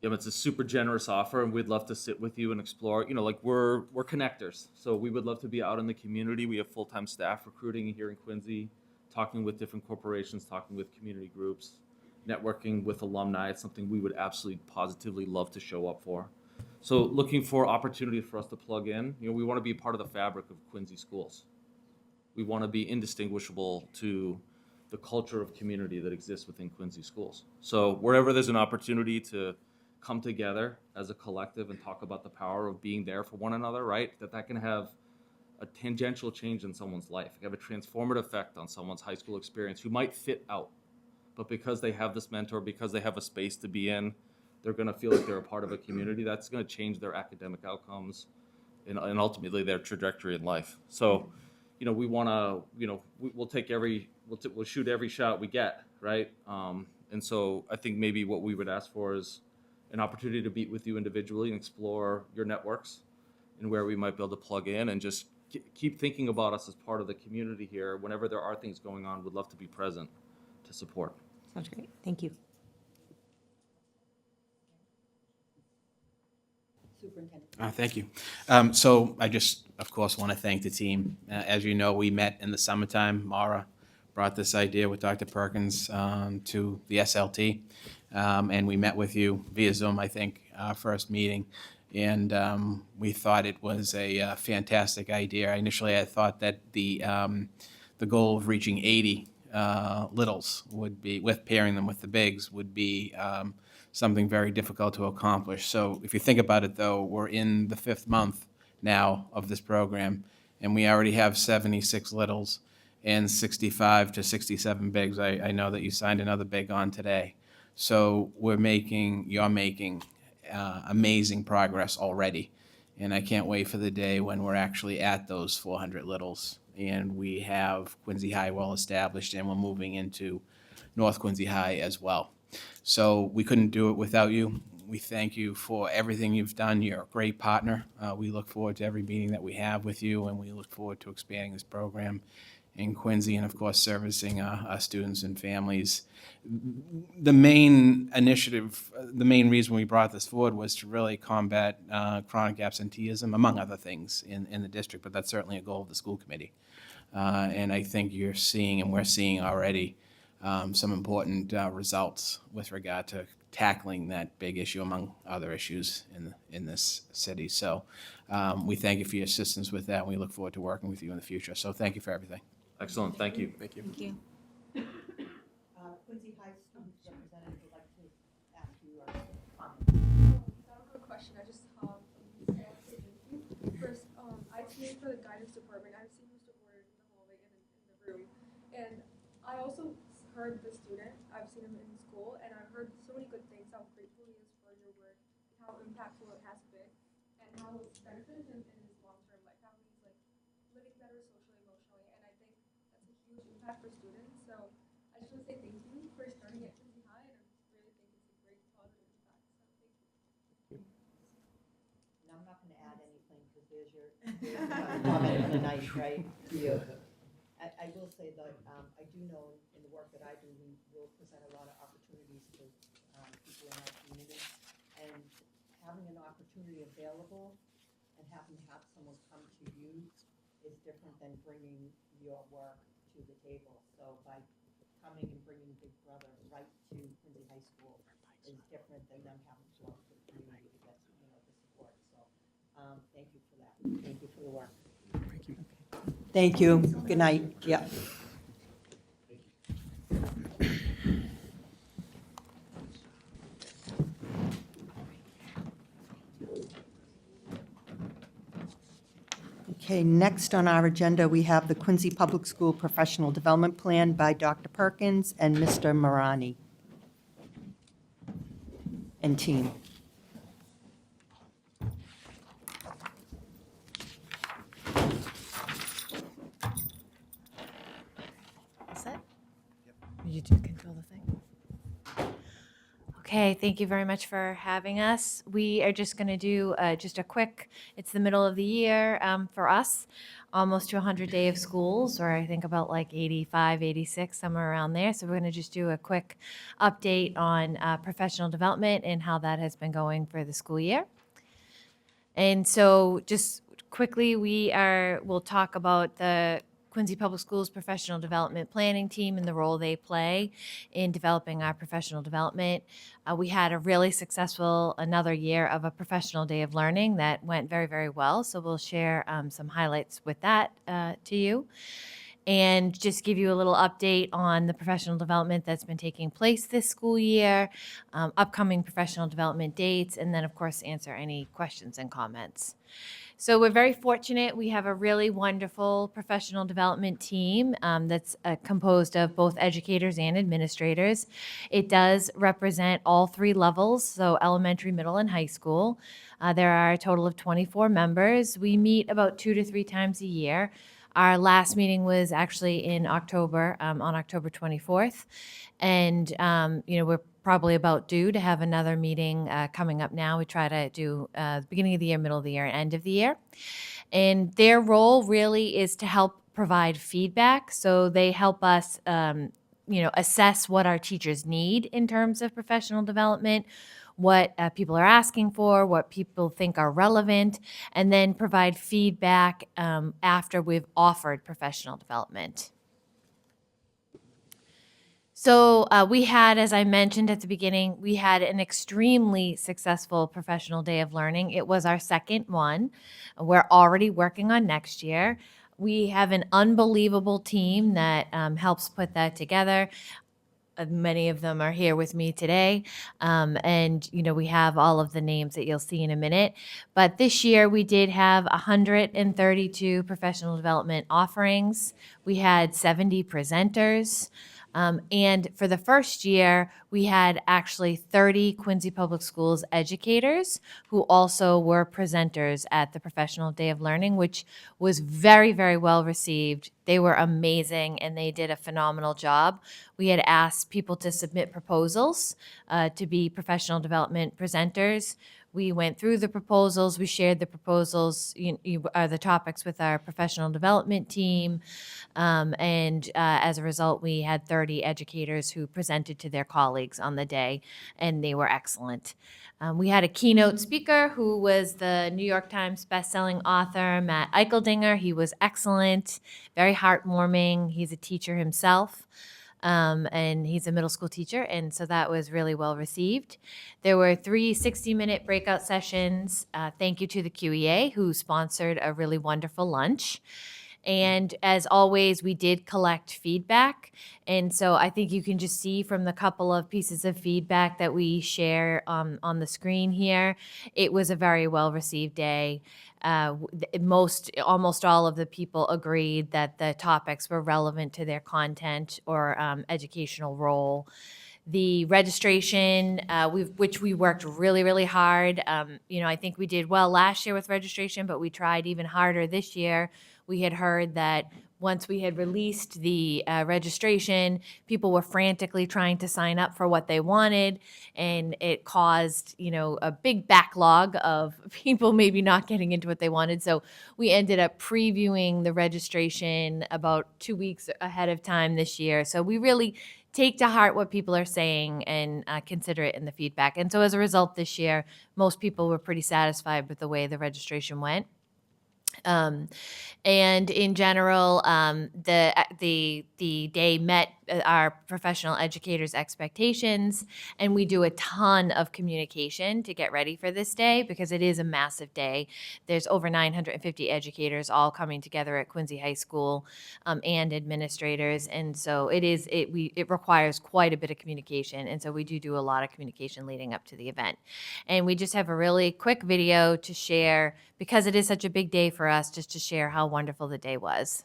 Yeah, it's a super generous offer, and we'd love to sit with you and explore. Like we're connectors, so we would love to be out in the community. We have full-time staff recruiting here in Quincy talking with different corporations, talking with community groups, networking with alumni. It's something we would absolutely positively love to show up for. So looking for opportunities for us to plug in. You know, we want to be part of the fabric of Quincy schools. We want to be indistinguishable to the culture of community that exists within Quincy schools. So wherever there's an opportunity to come together as a collective and talk about the power of being there for one another, right? That can have a tangential change in someone's life. It can have a transformative effect on someone's high school experience who might fit out. But because they have this mentor, because they have a space to be in, they're going to feel like they're a part of a community. That's going to change their academic outcomes and ultimately their trajectory in life. So, you know, we want to, you know, we'll shoot every shot we get, right? And so I think maybe what we would ask for is an opportunity to meet with you individually and explore your networks and where we might be able to plug in, and just keep thinking about us as part of the community here. Whenever there are things going on, we'd love to be present to support. Sounds great. Thank you. Superintendent. Thank you. So I just, of course, want to thank the team. As you know, we met in the summertime. Mara brought this idea with Dr. Perkins to the SLT, and we met with you via Zoom, I think, our first meeting. And we thought it was a fantastic idea. Initially, I thought that the goal of reaching 80 littles would be, with pairing them with the bigs, would be something very difficult to accomplish. So if you think about it, though, we're in the 5th month now of this program, and we already have 76 littles and 65 to 67 bigs. I know that you signed another big on today. So you're making amazing progress already. And I can't wait for the day when we're actually at those 400 littles and we have Quincy High well established and we're moving into North Quincy High as well. So we couldn't do it without you. We thank you for everything you've done. You're a great partner. We look forward to every meeting that we have with you, and we look forward to expanding this program in Quincy and, of course, servicing our students and families. The main initiative, the main reason we brought this forward was to really combat chronic absenteeism, among other things, in the district, but that's certainly a goal of the school committee. And I think you're seeing, and we're seeing already, some important results with regard to tackling that big issue, among other issues in this city. So we thank you for your assistance with that, and we look forward to working with you in the future. So thank you for everything. Excellent. Thank you. Thank you. Thank you. Quincy High Student Representative would like to ask you a comment. I have a question. I just first, I team for the guidance department. I've seen Mr. Ward in the hallway and in the room, and I also heard the student. I've seen him in school, and I've heard so many good things. How grateful he is for your work, how impactful it has been, and how it's benefited him in his long-term life. How he's like living better socially, emotionally, and I think that's a huge impact for students. So I just want to say thank you for starting at Quincy High, and I really think it's a great positive impact. So thank you. And I'm not going to add anything because there's your comment of the night, right, to you. I will say that I do know in the work that I do, we will present a lot of opportunities to people in our community. And having an opportunity available and having to have someone come to you is different than bringing your work to the table. So by coming and bringing Big Brother right to Quincy High School is different than them having to go to the community to get, the support. So thank you for that. Thank you for the work. Thank you. Thank you. Good night. Yeah. Okay, next on our agenda, we have the Quincy Public School Professional Development Plan by Dr. Perkins and Mr. Marani and team. You do control the thing. Okay, thank you very much for having us. We are just going to do just a quick, it's the middle of the year for us, almost to 100 day of schools, or I think about like 85, 86, somewhere around there. So we're going to just do a quick update on professional development and how that has been going for the school year. And so just quickly, we'll talk about the Quincy Public Schools Professional Development Planning Team and the role they play in developing our professional development. We had a really successful another year of a professional day of learning that went very, very well. So we'll share some highlights with that to you. And just give you a little update on the professional development that's been taking place this school year, upcoming professional development dates, and then, of course, answer any questions and comments. So we're very fortunate. We have a really wonderful professional development team that's composed of both educators and administrators. It does represent all three levels, so elementary, middle, and high school. There are a total of 24 members. We meet about 2 to 3 times a year. Our last meeting was actually in October, on October 24th. And, we're probably about due to have another meeting coming up now. We try to do beginning of the year, middle of the year, and end of the year. And their role really is to help provide feedback. So they help us, assess what our teachers need in terms of professional development, what people are asking for, what people think are relevant, and then provide feedback after we've offered professional development. So we had, as I mentioned at the beginning, we had an extremely successful professional day of learning. It was our second one. We're already working on next year. We have an unbelievable team that helps put that together. Many of them are here with me today. And, we have all of the names that you'll see in a minute. But this year we did have 132 professional development offerings. We had 70 presenters. And for the first year, we had actually 30 Quincy Public Schools educators who also were presenters at the Professional Day of Learning, which was very, very well received. They were amazing and they did a phenomenal job. We had asked people to submit proposals to be professional development presenters. We went through the proposals, we shared the proposals, the topics with our professional development team, and as a result, we had 30 educators who presented to their colleagues on the day, and they were excellent. We had a keynote speaker who was the New York Times bestselling author, Matt Eicheldinger. He was excellent, very heartwarming. He's a teacher himself. And he's a middle school teacher, and so that was really well received. There were 3 60-minute breakout sessions. Thank you to the QEA, who sponsored a really wonderful lunch. And as always, we did collect feedback. And so I think you can just see from the couple of pieces of feedback that we share on the screen here, it was a very well-received day. Almost all of the people agreed that the topics were relevant to their content or educational role. The registration, which we worked really, really hard. I think we did well last year with registration, but we tried even harder this year. We had heard that once we had released the registration, people were frantically trying to sign up for what they wanted, and it caused, a big backlog of people maybe not getting into what they wanted. So we ended up previewing the registration about 2 weeks ahead of time this year. So we really take to heart what people are saying and consider it in the feedback. And so as a result this year, most people were pretty satisfied with the way the registration went. And in general, the day met our professional educators' expectations, and we do a ton of communication to get ready for this day because it is a massive day. There's over 950 educators all coming together at Quincy High School, and administrators, and so it requires quite a bit of communication, and so we do a lot of communication leading up to the event. And we just have a really quick video to share because it is such a big day for us, just to share how wonderful the day was.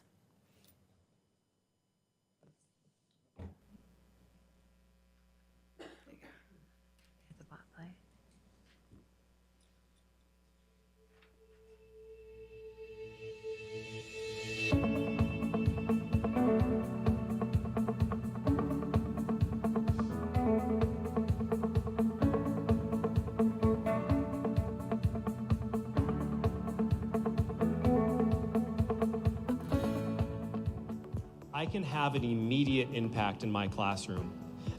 I can have an immediate impact in my classroom.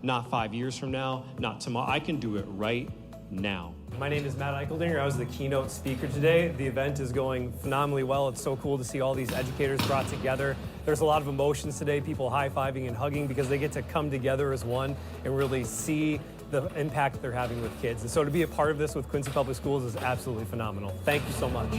Not 5 years from now, not tomorrow. I can do it right now. My name is Matt Eicheldinger. I was the keynote speaker today. The event is going phenomenally well. It's so cool to see all these educators brought together There's a lot of emotions today, people high-fiving and hugging because they get to come together as one and really see the impact they're having with kids. And so to be a part of this with Quincy Public Schools is absolutely phenomenal. Thank you so much.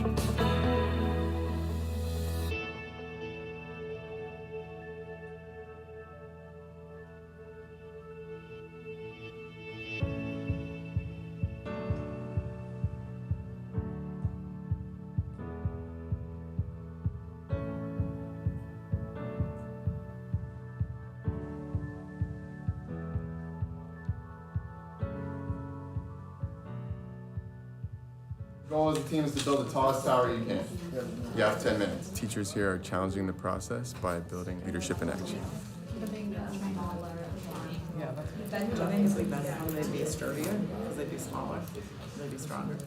Goal as a team is to build the tallest tower you can. You have 10 minutes. Teachers here are challenging the process by building leadership in action. Obviously, that's how they'd be sturdier, because they'd be smaller, they'd be stronger.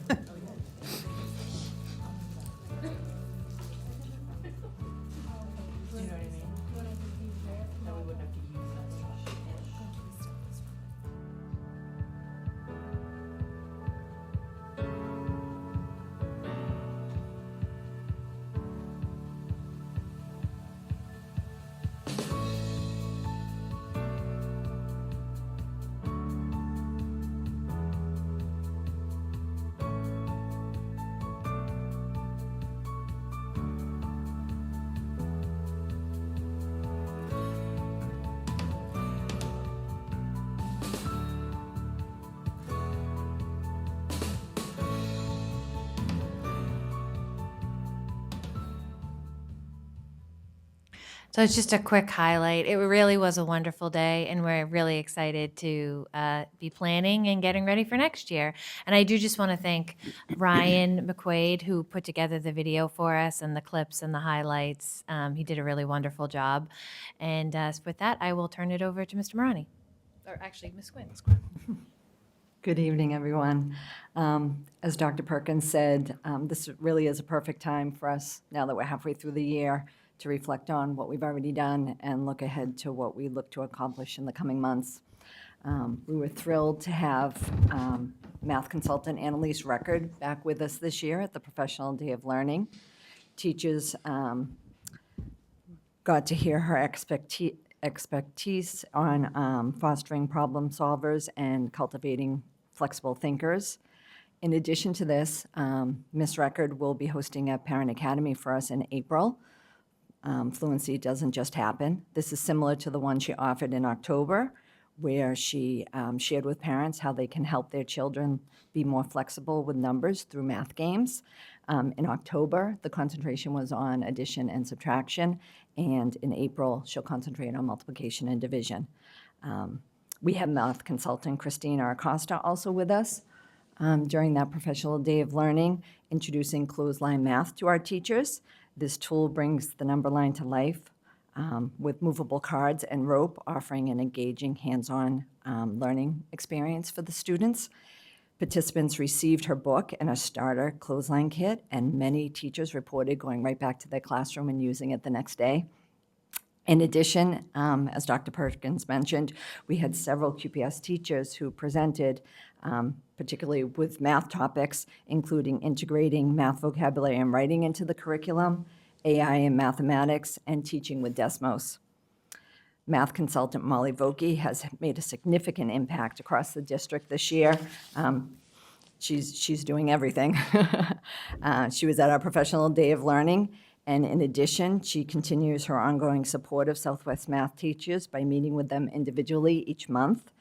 So it's just a quick highlight. It really was a wonderful day, and we're really excited to be planning and getting ready for next year. And I do just want to thank Ryan McQuaid, who put together the video for us and the clips and the highlights. He did a really wonderful job. And with that, I will turn it over to Mr. Marani. Or actually, Ms. Quinn. Good evening, everyone. As Dr. Perkins said, this really is a perfect time for us, now that we're halfway through the year, to reflect on what we've already done and look ahead to what we look to accomplish in the coming months. We were thrilled to have math consultant Annalise Record back with us this year at the Professional Day of Learning. Teachers got to hear her expertise on fostering problem solvers and cultivating flexible thinkers. In addition to this, Ms. Record will be hosting a parent academy for us in April. Fluency doesn't just happen. This is similar to the one she offered in October, where she shared with parents how they can help their children be more flexible with numbers through math games. In October, the concentration was on addition and subtraction, and in April, she'll concentrate on multiplication and division. We have math consultant Christina Acosta also with us during that Professional Day of Learning, introducing clothesline math to our teachers. This tool brings the number line to life with movable cards and rope, offering an engaging hands-on learning experience for the students. Participants received her book and a starter clothesline kit, and many teachers reported going right back to their classroom and using it the next day. In addition, as Dr. Perkins mentioned, we had several QPS teachers who presented, particularly with math topics, including integrating math vocabulary and writing into the curriculum, AI in mathematics, and teaching with Desmos. Math consultant Molly Vokey has made a significant impact across the district this year. She's doing everything. She was at our Professional Day of Learning, and in addition, she continues her ongoing support of Southwest math teachers by meeting with them individually each month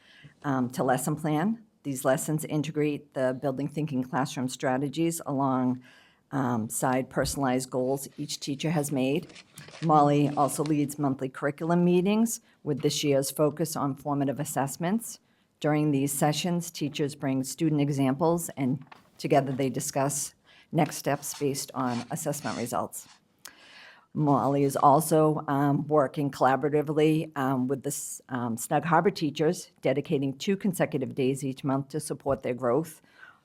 to lesson plan. These lessons integrate the Building Thinking Classroom strategies alongside personalized goals each teacher has made. Molly also leads monthly curriculum meetings with this year's focus on formative assessments. During these sessions, teachers bring student examples, and together they discuss next steps based on assessment results. Molly is also working collaboratively with the Snug Harbor teachers, dedicating 2 consecutive days each month to support their growth.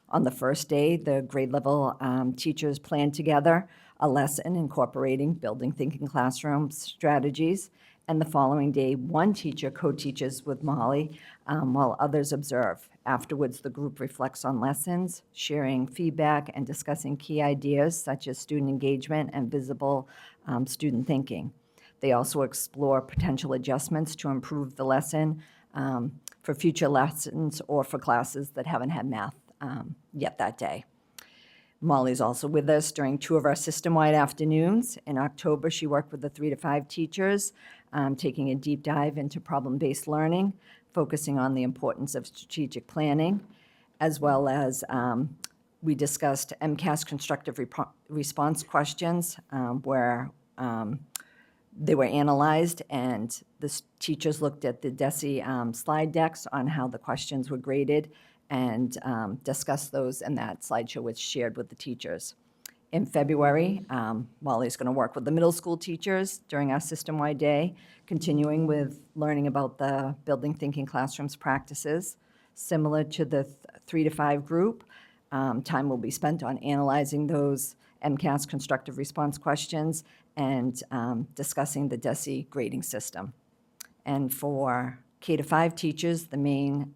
On the first day, the grade level teachers planned together a lesson incorporating Building Thinking Classroom strategies, and the following day, one teacher co-teaches with Molly while others observe. Afterwards, the group reflects on lessons, sharing feedback and discussing key ideas such as student engagement and visible student thinking. They also explore potential adjustments to improve the lesson for future lessons or for classes that haven't had math yet that day. Molly's also with us during 2 of our system-wide afternoons. In October, she worked with the 3 to 5 teachers, taking a deep dive into problem-based learning, focusing on the importance of strategic planning, as well as we discussed MCAS constructive response questions where they were analyzed, and the teachers looked at the DESE slide decks on how the questions were graded and discussed those, and that slideshow was shared with the teachers. In February, Molly's going to work with the middle school teachers during our system-wide day, continuing with learning about the Building Thinking Classrooms practices. Similar to the 3 to 5 group, time will be spent on analyzing those MCAS constructive response questions and discussing the DESE grading system. And for K to 5 teachers, the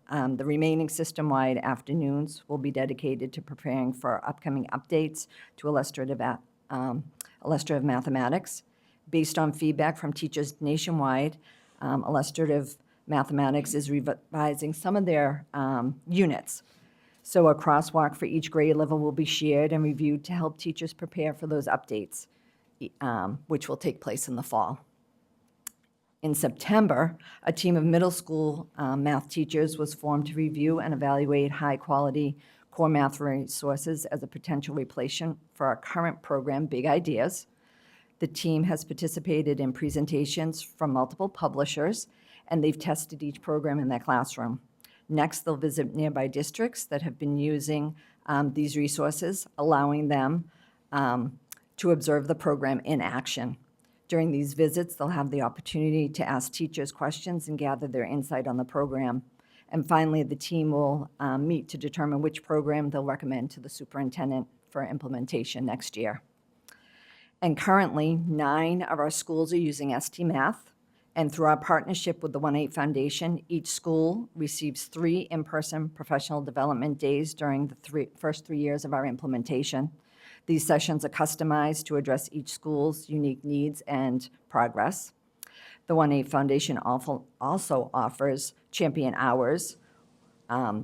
remaining system-wide afternoons will be dedicated to preparing for upcoming updates to illustrative mathematics. Based on feedback from teachers nationwide, illustrative mathematics is revising some of their units. So a crosswalk for each grade level will be shared and reviewed to help teachers prepare for those updates, which will take place in the fall. In September, a team of middle school math teachers was formed to review and evaluate high-quality core math resources as a potential replacement for our current program, Big Ideas. The team has participated in presentations from multiple publishers, and they've tested each program in their classroom. Next, they'll visit nearby districts that have been using these resources, allowing them to observe the program in action. During these visits, they'll have the opportunity to ask teachers questions and gather their insight on the program. And finally, the team will meet to determine which program they'll recommend to the superintendent for implementation next year. And currently, 9 of our schools are using ST Math. And through our partnership with the 1-8 Foundation, each school receives 3 in-person professional development days during the first 3 years of our implementation. These sessions are customized to address each school's unique needs and progress. The 1-8 Foundation also offers champion hours.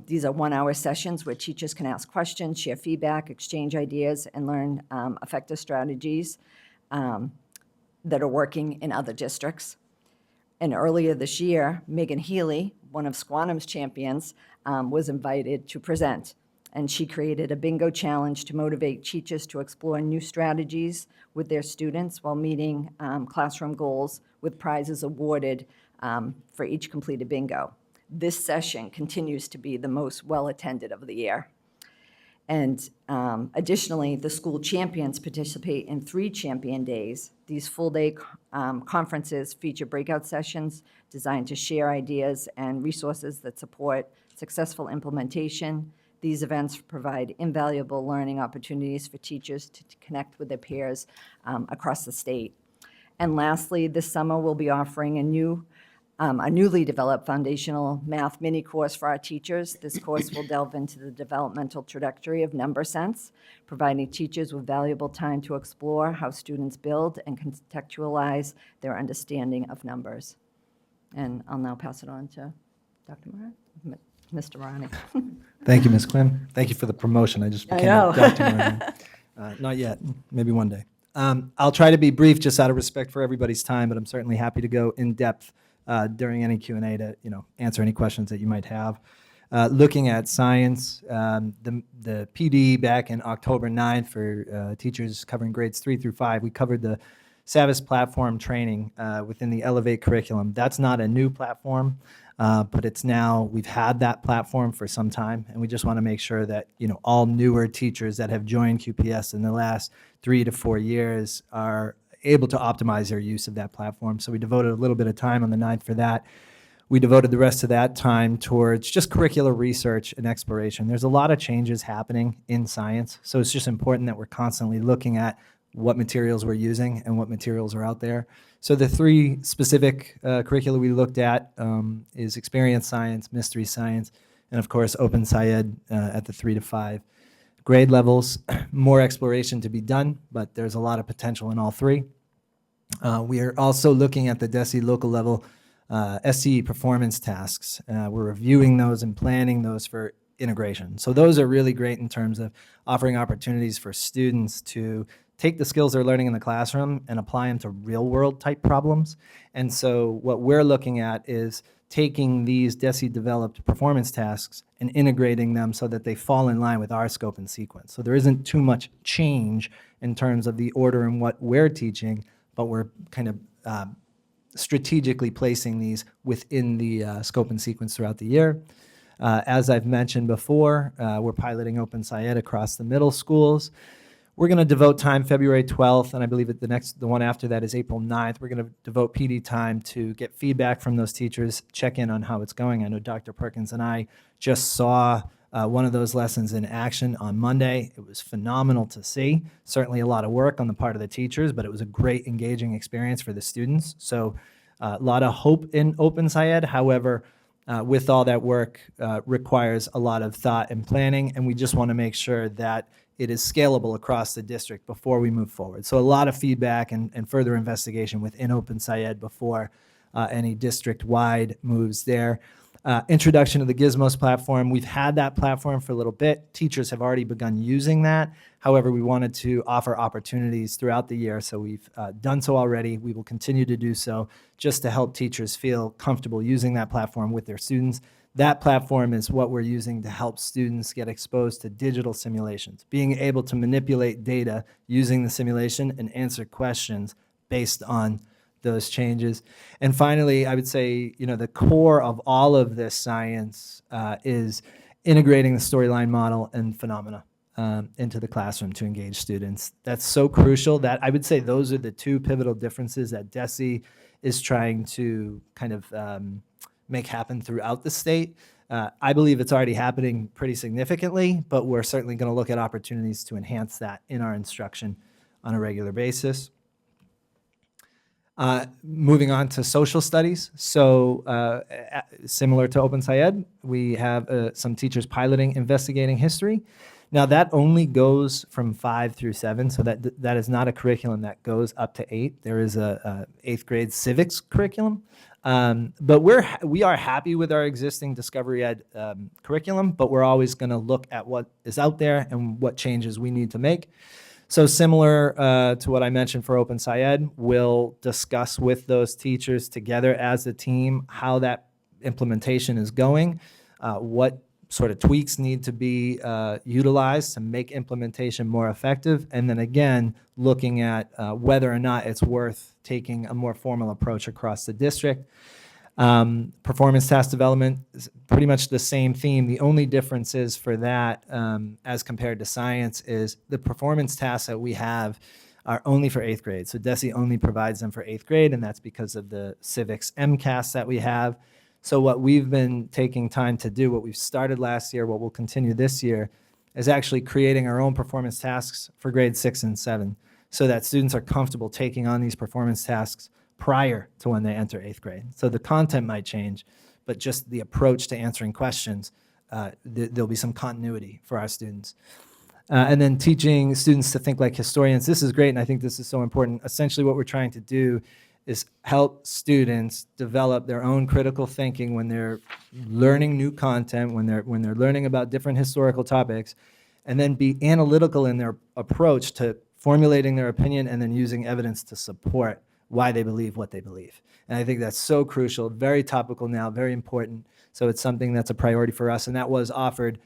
These are 1-hour sessions where teachers can ask questions, share feedback, exchange ideas, and learn effective strategies that are working in other districts. And earlier this year, Megan Healy, one of Squantum's champions, was invited to present. And she created a bingo challenge to motivate teachers to explore new strategies with their students while meeting classroom goals with prizes awarded for each completed bingo. This session continues to be the most well-attended of the year. And additionally, the school champions participate in 3 champion days. These full-day conferences feature breakout sessions designed to share ideas and resources that support successful implementation. These events provide invaluable learning opportunities for teachers to connect with their peers across the state. And lastly, this summer we'll be offering a newly developed foundational math mini course for our teachers. This course will delve into the developmental trajectory of number sense, providing teachers with valuable time to explore how students build and contextualize their understanding of numbers. And I'll now pass it on to Dr. Moran, Mr. Morani. Thank you, Ms. Quinn. Thank you for the promotion. I just became know. a Dr. Moran. Not yet, maybe one day. I'll try to be brief just out of respect for everybody's time, but I'm certainly happy to go in depth during any Q&A to answer any questions that you might have. Looking at science, the PD back in October 9th for teachers covering grades 3 through 5, we covered the Savvis platform training within the Elevate curriculum. That's not a new platform, but it's now, we've had that platform for some time, and we just want to make sure that all newer teachers that have joined QPS in the last 3 to 4 years are able to optimize their use of that platform. So we devoted a little bit of time on the 9th for that. We devoted the rest of that time towards just curricular research and exploration. There's a lot of changes happening in science, so it's just important that we're constantly looking at what materials we're using and what materials are out there. So the 3 specific curricula we looked at is experience science, mystery science, and of course Open SciEd at the 3 to 5 grade levels. More exploration to be done, but there's a lot of potential in all 3. We are also looking at the DESE local level SCE performance tasks. We're reviewing those and planning those for integration. So those are really great in terms of offering opportunities for students to take the skills they're learning in the classroom and apply them to real world type problems. And so what we're looking at is taking these DESE developed performance tasks and integrating them so that they fall in line with our scope and sequence. So there isn't too much change in terms of the order and what we're teaching, but we're kind of strategically placing these within the scope and sequence throughout the year. As I've mentioned before, we're piloting Open SciEd across the middle schools. We're going to devote time February 12th, and I believe that the one after that is April 9th. We're going to devote PD time to get feedback from those teachers, check in on how it's going. I know Dr. Perkins and I just saw one of those lessons in action on Monday. It was phenomenal to see. Certainly a lot of work on the part of the teachers, but it was a great engaging experience for the students. So a lot of hope in Open SciEd. However, with all that work requires a lot of thought and planning, and we just want to make sure that it is scalable across the district before we move forward. So a lot of feedback and further investigation within Open SciEd before any district-wide moves there. Introduction to the Gizmos platform. We've had that platform for a little bit. Teachers have already begun using that. However, we wanted to offer opportunities throughout the year, so we've done so already. We will continue to do so just to help teachers feel comfortable using that platform with their students. That platform is what we're using to help students get exposed to digital simulations, being able to manipulate data using the simulation and answer questions based on those changes. And finally, I would say, the core of all of this science is integrating the storyline model and phenomena into the classroom to engage students. That's so crucial that I would say those are the two pivotal differences that DESE is trying to kind of make happen throughout the state. I believe it's already happening pretty significantly, but we're certainly going to look at opportunities to enhance that in our instruction on a regular basis. Moving on to social studies. So similar to Open SciEd, we have some teachers piloting investigating history. Now that only goes from 5 through 7, so that is not a curriculum that goes up to 8. There is a 8th grade civics curriculum. But we are happy with our existing Discovery Ed curriculum, but we're always going to look at what is out there and what changes we need to make. So similar to what I mentioned for Open SciEd, we'll discuss with those teachers together as a team how that implementation is going, what sort of tweaks need to be utilized to make implementation more effective, and then again, looking at whether or not it's worth taking a more formal approach across the district. Performance task development is pretty much the same theme. The only difference is for that, as compared to science, is the performance tasks that we have are only for 8th grade. So DESE only provides them for 8th grade, and that's because of the civics MCAS that we have. So what we've been taking time to do, what we've started last year, what we'll continue this year, is actually creating our own performance tasks for grades 6 and 7, so that students are comfortable taking on these performance tasks prior to when they enter 8th grade. So the content might change, but just the approach to answering questions, there'll be some continuity for our students. And then teaching students to think like historians. This is great, and I think this is so important. Essentially what we're trying to do is help students develop their own critical thinking when they're learning new content, when they're learning about different historical topics, and then be analytical in their approach to formulating their opinion and then using evidence to support why they believe what they believe. And I think that's so crucial, very topical now, very important. So it's something that's a priority for us, and that was offered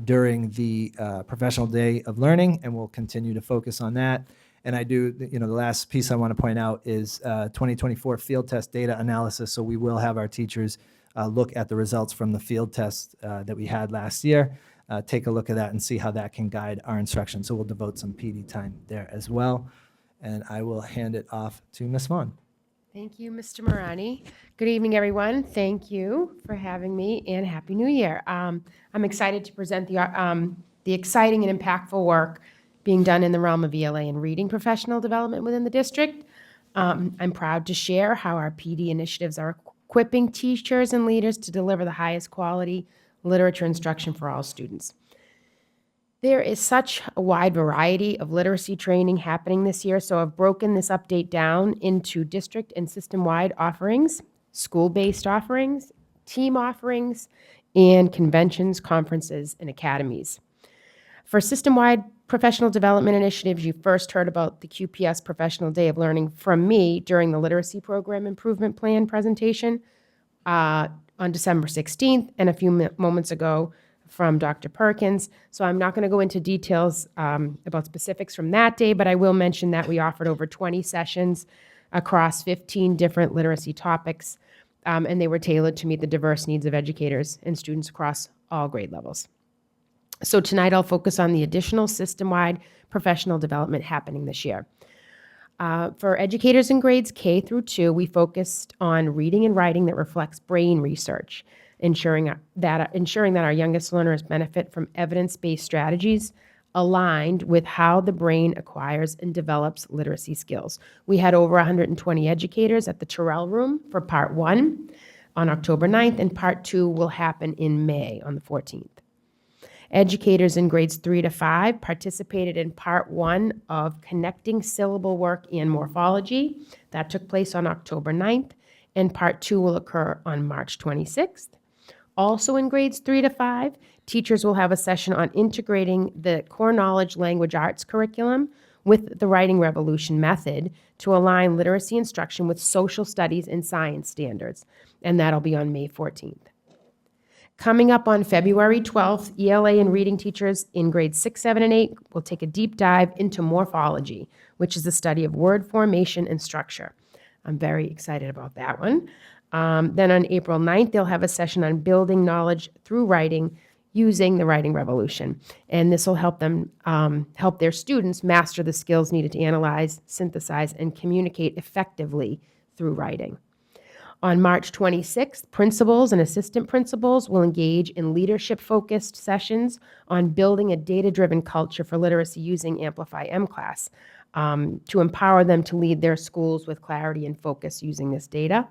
during the Professional Day of Learning, and we'll continue to focus on that. And I do, the last piece I want to point out is 2024 field test data analysis. So we will have our teachers look at the results from the field test that we had last year, take a look at that and see how that can guide our instruction. So we'll devote some PD time there as well. And I will hand it off to Ms. Vaughn. Thank you, Mr. Marani. Good evening, everyone. Thank you for having me, and Happy New Year. I'm excited to present the exciting and impactful work being done in the realm of ELA and reading professional development within the district. I'm proud to share how our PD initiatives are equipping teachers and leaders to deliver the highest quality literature instruction for all students. There is such a wide variety of literacy training happening this year, so I've broken this update down into district and system-wide offerings, school-based offerings, team offerings, and conventions, conferences, and academies. For system-wide professional development initiatives, you first heard about the QPS Professional Day of Learning from me during the Literacy Program Improvement Plan presentation on December 16th, and a few moments ago from Dr. Perkins. So I'm not going to go into details about specifics from that day, but I will mention that we offered over 20 sessions across 15 different literacy topics, and they were tailored to meet the diverse needs of educators and students across all grade levels. So tonight I'll focus on the additional system-wide professional development happening this year. For educators in grades K through 2, we focused on reading and writing that reflects brain research, ensuring that our youngest learners benefit from evidence-based strategies aligned with how the brain acquires and develops literacy skills. We had over 120 educators at the Terrell Room for Part 1 on October 9th, and Part 2 will happen in May on the 14th. Educators in grades 3 to 5 participated in Part 1 of Connecting Syllable Work and Morphology. That took place on October 9th, and Part 2 will occur on March 26th. Also in grades 3 to 5, teachers will have a session on integrating the core knowledge language arts curriculum with the Writing Revolution method to align literacy instruction with social studies and science standards, and that'll be on May 14th. Coming up on February 12th, ELA and reading teachers in grades 6, 7, and 8 will take a deep dive into morphology, which is the study of word formation and structure. I'm very excited about that one. Then on April 9th, they'll have a session on building knowledge through writing using the Writing Revolution. And this will help them, help their students master the skills needed to analyze, synthesize, and communicate effectively through writing. On March 26th, principals and assistant principals will engage in leadership-focused sessions on building a data-driven culture for literacy using Amplify MClass to empower them to lead their schools with clarity and focus using this data.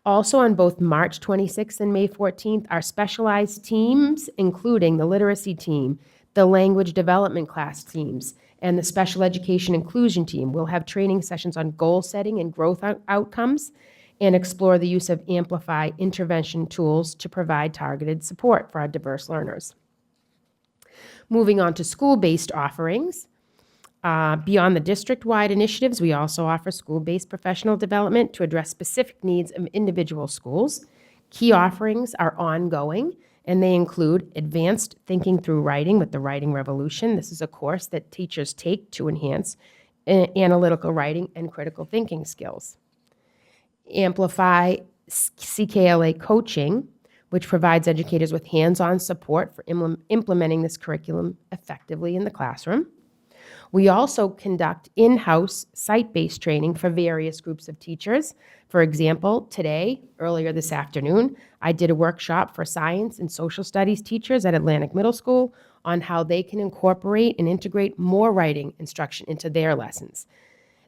Also on both March 26th and May 14th, our specialized teams, including the literacy team, the language development class teams, and the special education inclusion team, will have training sessions on goal setting and growth outcomes, and explore the use of Amplify intervention tools to provide targeted support for our diverse learners. Moving on to school-based offerings. Beyond the district-wide initiatives, we also offer school-based professional development to address specific needs of individual schools. Key offerings are ongoing, and they include advanced thinking through writing with the Writing Revolution. This is a course that teachers take to enhance analytical writing and critical thinking skills. Amplify CKLA coaching, which provides educators with hands-on support for implementing this curriculum effectively in the classroom. We also conduct in-house site-based training for various groups of teachers. For example, today, earlier this afternoon, I did a workshop for science and social studies teachers at Atlantic Middle School on how they can incorporate and integrate more writing instruction into their lessons.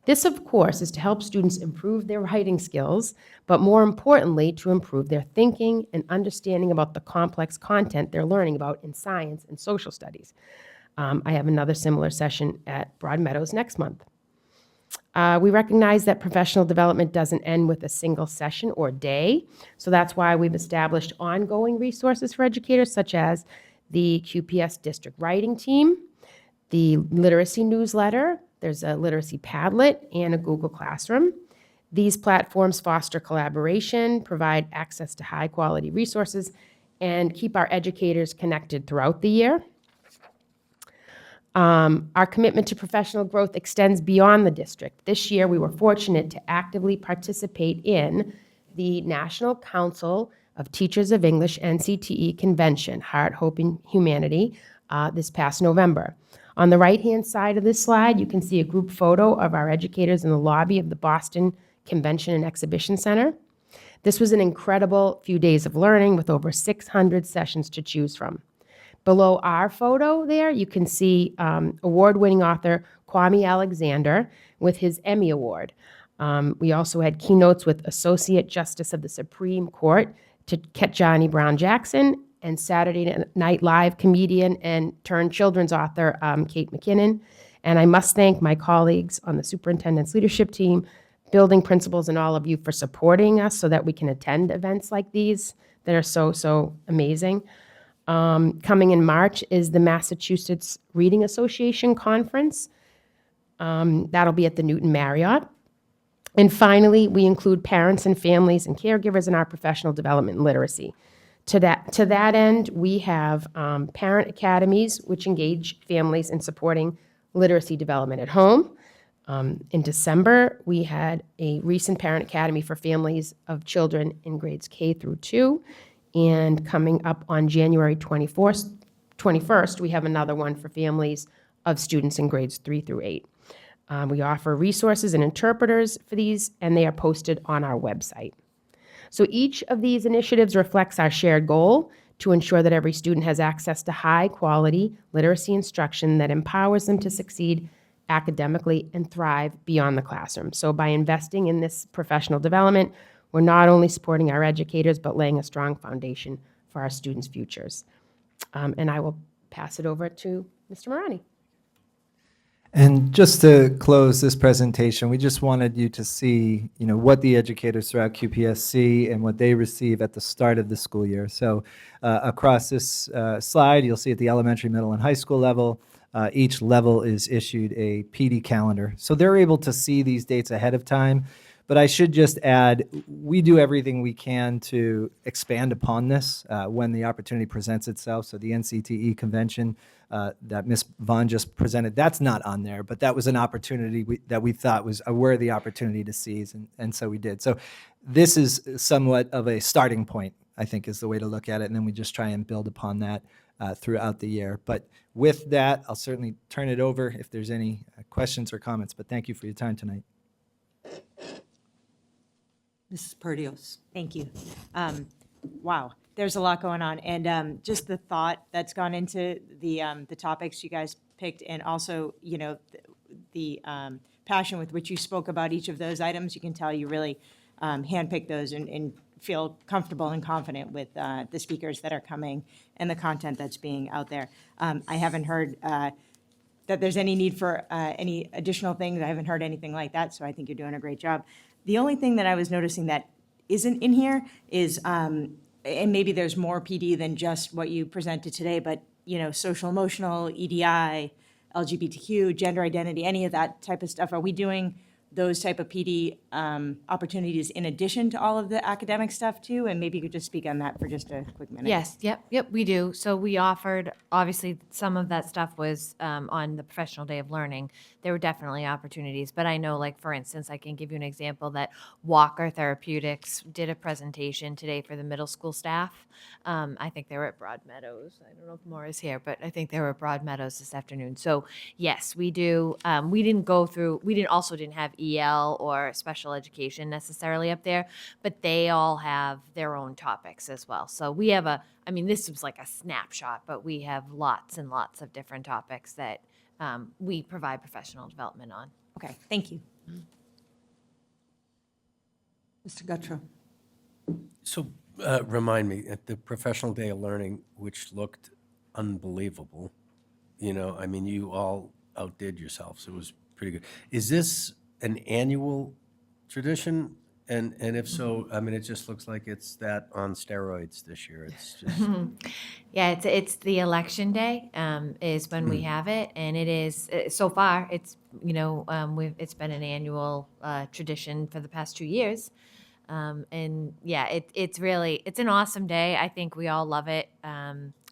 This, of course, is to help students improve their writing skills, but more importantly, to improve their thinking and understanding about the complex content they're learning about in science and social studies. I have another similar session at Broadmeadows next month. We recognize that professional development doesn't end with a single session or day, so that's why we've established ongoing resources for educators, such as the QPS District Writing Team, the Literacy Newsletter, there's a Literacy Padlet, and a Google Classroom. These platforms foster collaboration, provide access to high-quality resources, and keep our educators connected throughout the year. Our commitment to professional growth extends beyond the district. This year, we were fortunate to actively participate in the National Council of Teachers of English NCTE Convention, Heart, Hope, and Humanity, this past November. On the right-hand side of this slide, you can see a group photo of our educators in the lobby of the Boston Convention and Exhibition Center. This was an incredible few days of learning with over 600 sessions to choose from. Below our photo there, you can see award-winning author Kwame Alexander with his Emmy Award. We also had keynotes with Associate Justice of the Supreme Court Ketanji Brown Jackson and Saturday Night Live comedian and turned children's author, Kate McKinnon. And I must thank my colleagues on the superintendent's leadership team, building principals, and all of you for supporting us so that we can attend events like these that are so, so amazing. Coming in March is the Massachusetts Reading Association Conference. That'll be at the Newton Marriott. And finally, we include parents and families and caregivers in our professional development and literacy. To that end, we have parent academies, which engage families in supporting literacy development at home. In December, we had a recent parent academy for families of children in grades K through 2. And coming up on January 21st, we have another one for families of students in grades 3 through 8. We offer resources and interpreters for these, and they are posted on our website. So each of these initiatives reflects our shared goal to ensure that every student has access to high-quality literacy instruction that empowers them to succeed academically and thrive beyond the classroom. So by investing in this professional development, we're not only supporting our educators, but laying a strong foundation for our students' futures. And I will pass it over to Mr. Marani. And just to close this presentation, we just wanted you to see, what the educators throughout QPS see and what they receive at the start of the school year. So across this slide, you'll see at the elementary, middle, and high school level, each level is issued a PD calendar. So they're able to see these dates ahead of time. But I should just add, we do everything we can to expand upon this when the opportunity presents itself. So the NCTE convention that Ms. Vaughn just presented, that's not on there, but that was an opportunity that we thought was a worthy opportunity to seize, and so we did. So this is somewhat of a starting point, I think, is the way to look at it, and then we just try and build upon that throughout the year. But with that, I'll certainly turn it over if there's any questions or comments, but thank you for your time tonight. Mrs. Perdios. Thank you. Wow, there's a lot going on, and just the thought that's gone into the topics you guys picked, and also, the passion with which you spoke about each of those items. You can tell you really handpicked those and feel comfortable and confident with the speakers that are coming and the content that's being out there. I haven't heard that there's any need for any additional things. I haven't heard anything like that, so I think you're doing a great job. The only thing that I was noticing that isn't in here is, and maybe there's more PD than just what you presented today, but, social emotional, EDI, LGBTQ, gender identity, any of that type of stuff. Are we doing those type of PD opportunities in addition to all of the academic stuff too? And maybe you could just speak on that for just a quick minute. Yes, yep, we do. So we offered, obviously, some of that stuff was on the professional day of learning. There were definitely opportunities, but I know, like, for instance, I can give you an example that Walker Therapeutics did a presentation today for the middle school staff. I think they were at Broadmeadows. I don't know if Maura's here, but I think they were at Broadmeadows this afternoon. So yes, we do. We didn't have EL or special education necessarily up there, but they all have their own topics as well. So we have this was like a snapshot, but we have lots and lots of different topics that we provide professional development on. Okay, thank you. Mr. Guttrow. So remind me, at the Professional Day of Learning, which looked unbelievable, you all outdid yourselves. It was pretty good. Is this an annual tradition? And if so, it just looks like it's that on steroids this year. It's just Yeah, it's the election day is when we have it, and it is so far it's it's been an annual tradition for the past 2 years, and yeah, it's an awesome day. I think we all love it.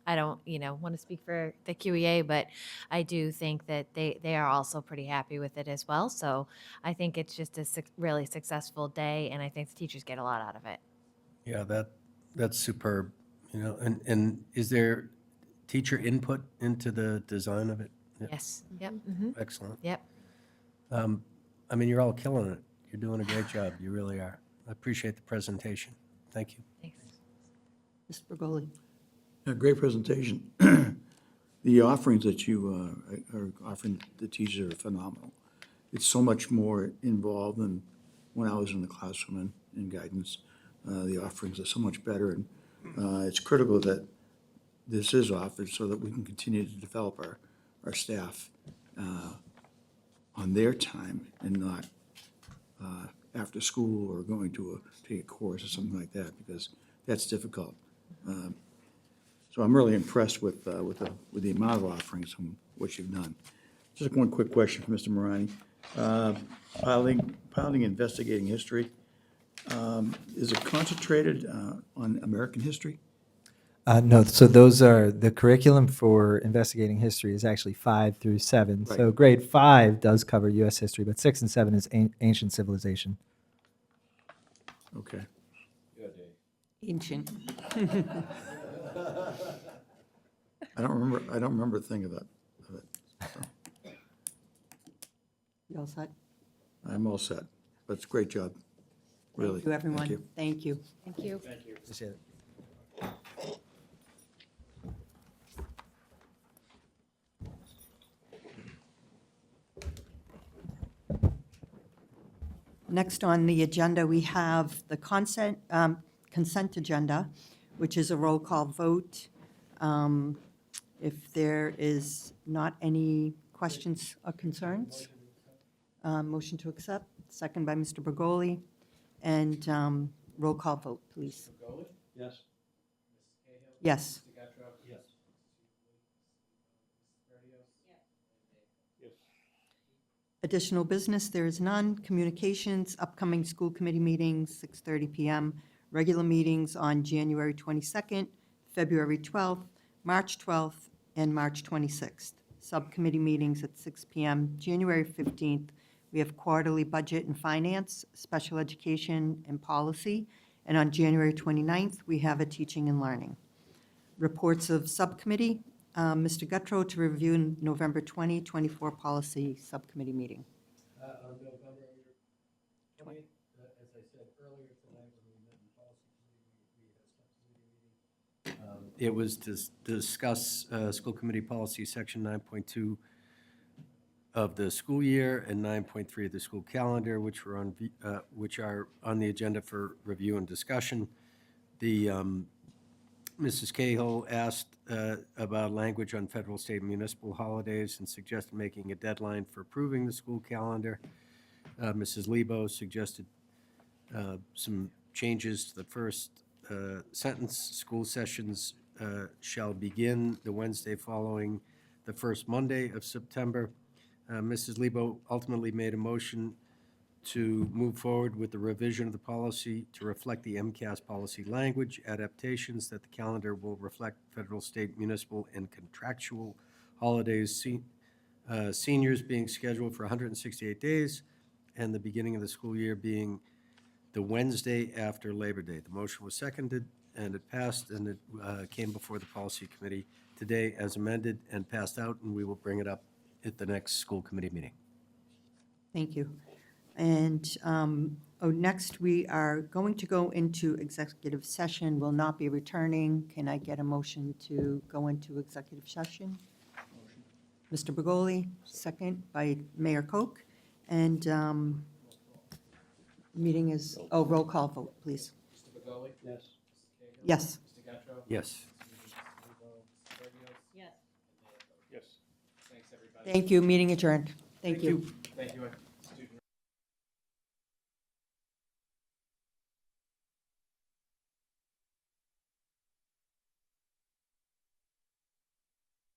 I don't, want to speak for the QEA, but I do think that they are also pretty happy with it as well. So I think it's just a really successful day, and I think the teachers get a lot out of it. Yeah, that's superb. And is there teacher input into the design of it? Yes. Yep. Mm-hmm. Excellent. Yep. You're all killing it. You're doing a great job. You really are. I appreciate the presentation. Thank you. Thanks. Mr. Bergoli. Great presentation. The offerings that you are offering the teachers are phenomenal. It's so much more involved than when I was in the classroom in guidance. The offerings are so much better, and it's critical that this is offered so that we can continue to develop our staff on their time and not after school or going to take a course or something like that, because that's difficult. So I'm really impressed with the amount of offerings and what you've done. Just one quick question for Mr. Marani. Piloting investigating history, is it concentrated on American history? No, so those are, the curriculum for investigating history is actually 5 through 7. So Right. grade 5 does cover U.S. history, but 6 and 7 is ancient civilization. Okay. Ancient. I don't remember a thing of it. So You all set? I'm all set, but it's a great job, really. Thank you, everyone. you. Thank you. Thank you. Appreciate it. Next on the agenda, we have the consent agenda, which is a roll call vote. If there is not any questions or concerns, motion to accept, second by Mr. Bergoli, and roll call vote, please. Yes. Yes. Additional business, there is none. Communications, upcoming school committee meetings, 6:30 PM. Regular meetings on January 22nd, February 12th, March 12th, and March 26th. Subcommittee meetings at 6 PM. January 15th, we have quarterly budget and finance, special education, and policy. And on January 29th, we have a teaching and learning. Reports of subcommittee, Mr. Guttrow to review November 2024 policy subcommittee meeting. On November 20th, as I said earlier tonight when we met in policy committee, we had a subcommittee meeting. It was to discuss school committee policy section 9.2 of the school year and 9.3 of the school calendar, which are on the agenda for review and discussion. The Mrs. Cahill asked about language on federal, state, and municipal holidays and suggested making a deadline for approving the school calendar. Mrs. Lebo suggested some changes to the first sentence. School sessions shall begin the Wednesday following the first Monday of September. Mrs. Lebo ultimately made a motion to move forward with the revision of the policy to reflect the MCAS policy language, adaptations that the calendar will reflect federal, state, municipal, and contractual holidays, seniors being scheduled for 168 days, and the beginning of the school year being the Wednesday after Labor Day. The motion was seconded, and it passed, and it came before the policy committee today as amended and passed out, and we will bring it up at the next school committee meeting. Thank you. And next, we are going to go into executive session, will not be returning. Can I get a motion to go into executive session? Mr. Bergoli, second by Mayor Koch. And meeting is, roll call vote, please. Mr. Begoli? Yes. Yes. Mr. Guttrow? Yes. Yes. Yes. Thanks, everybody. Thank you, meeting adjourned. Thank you. Thank you.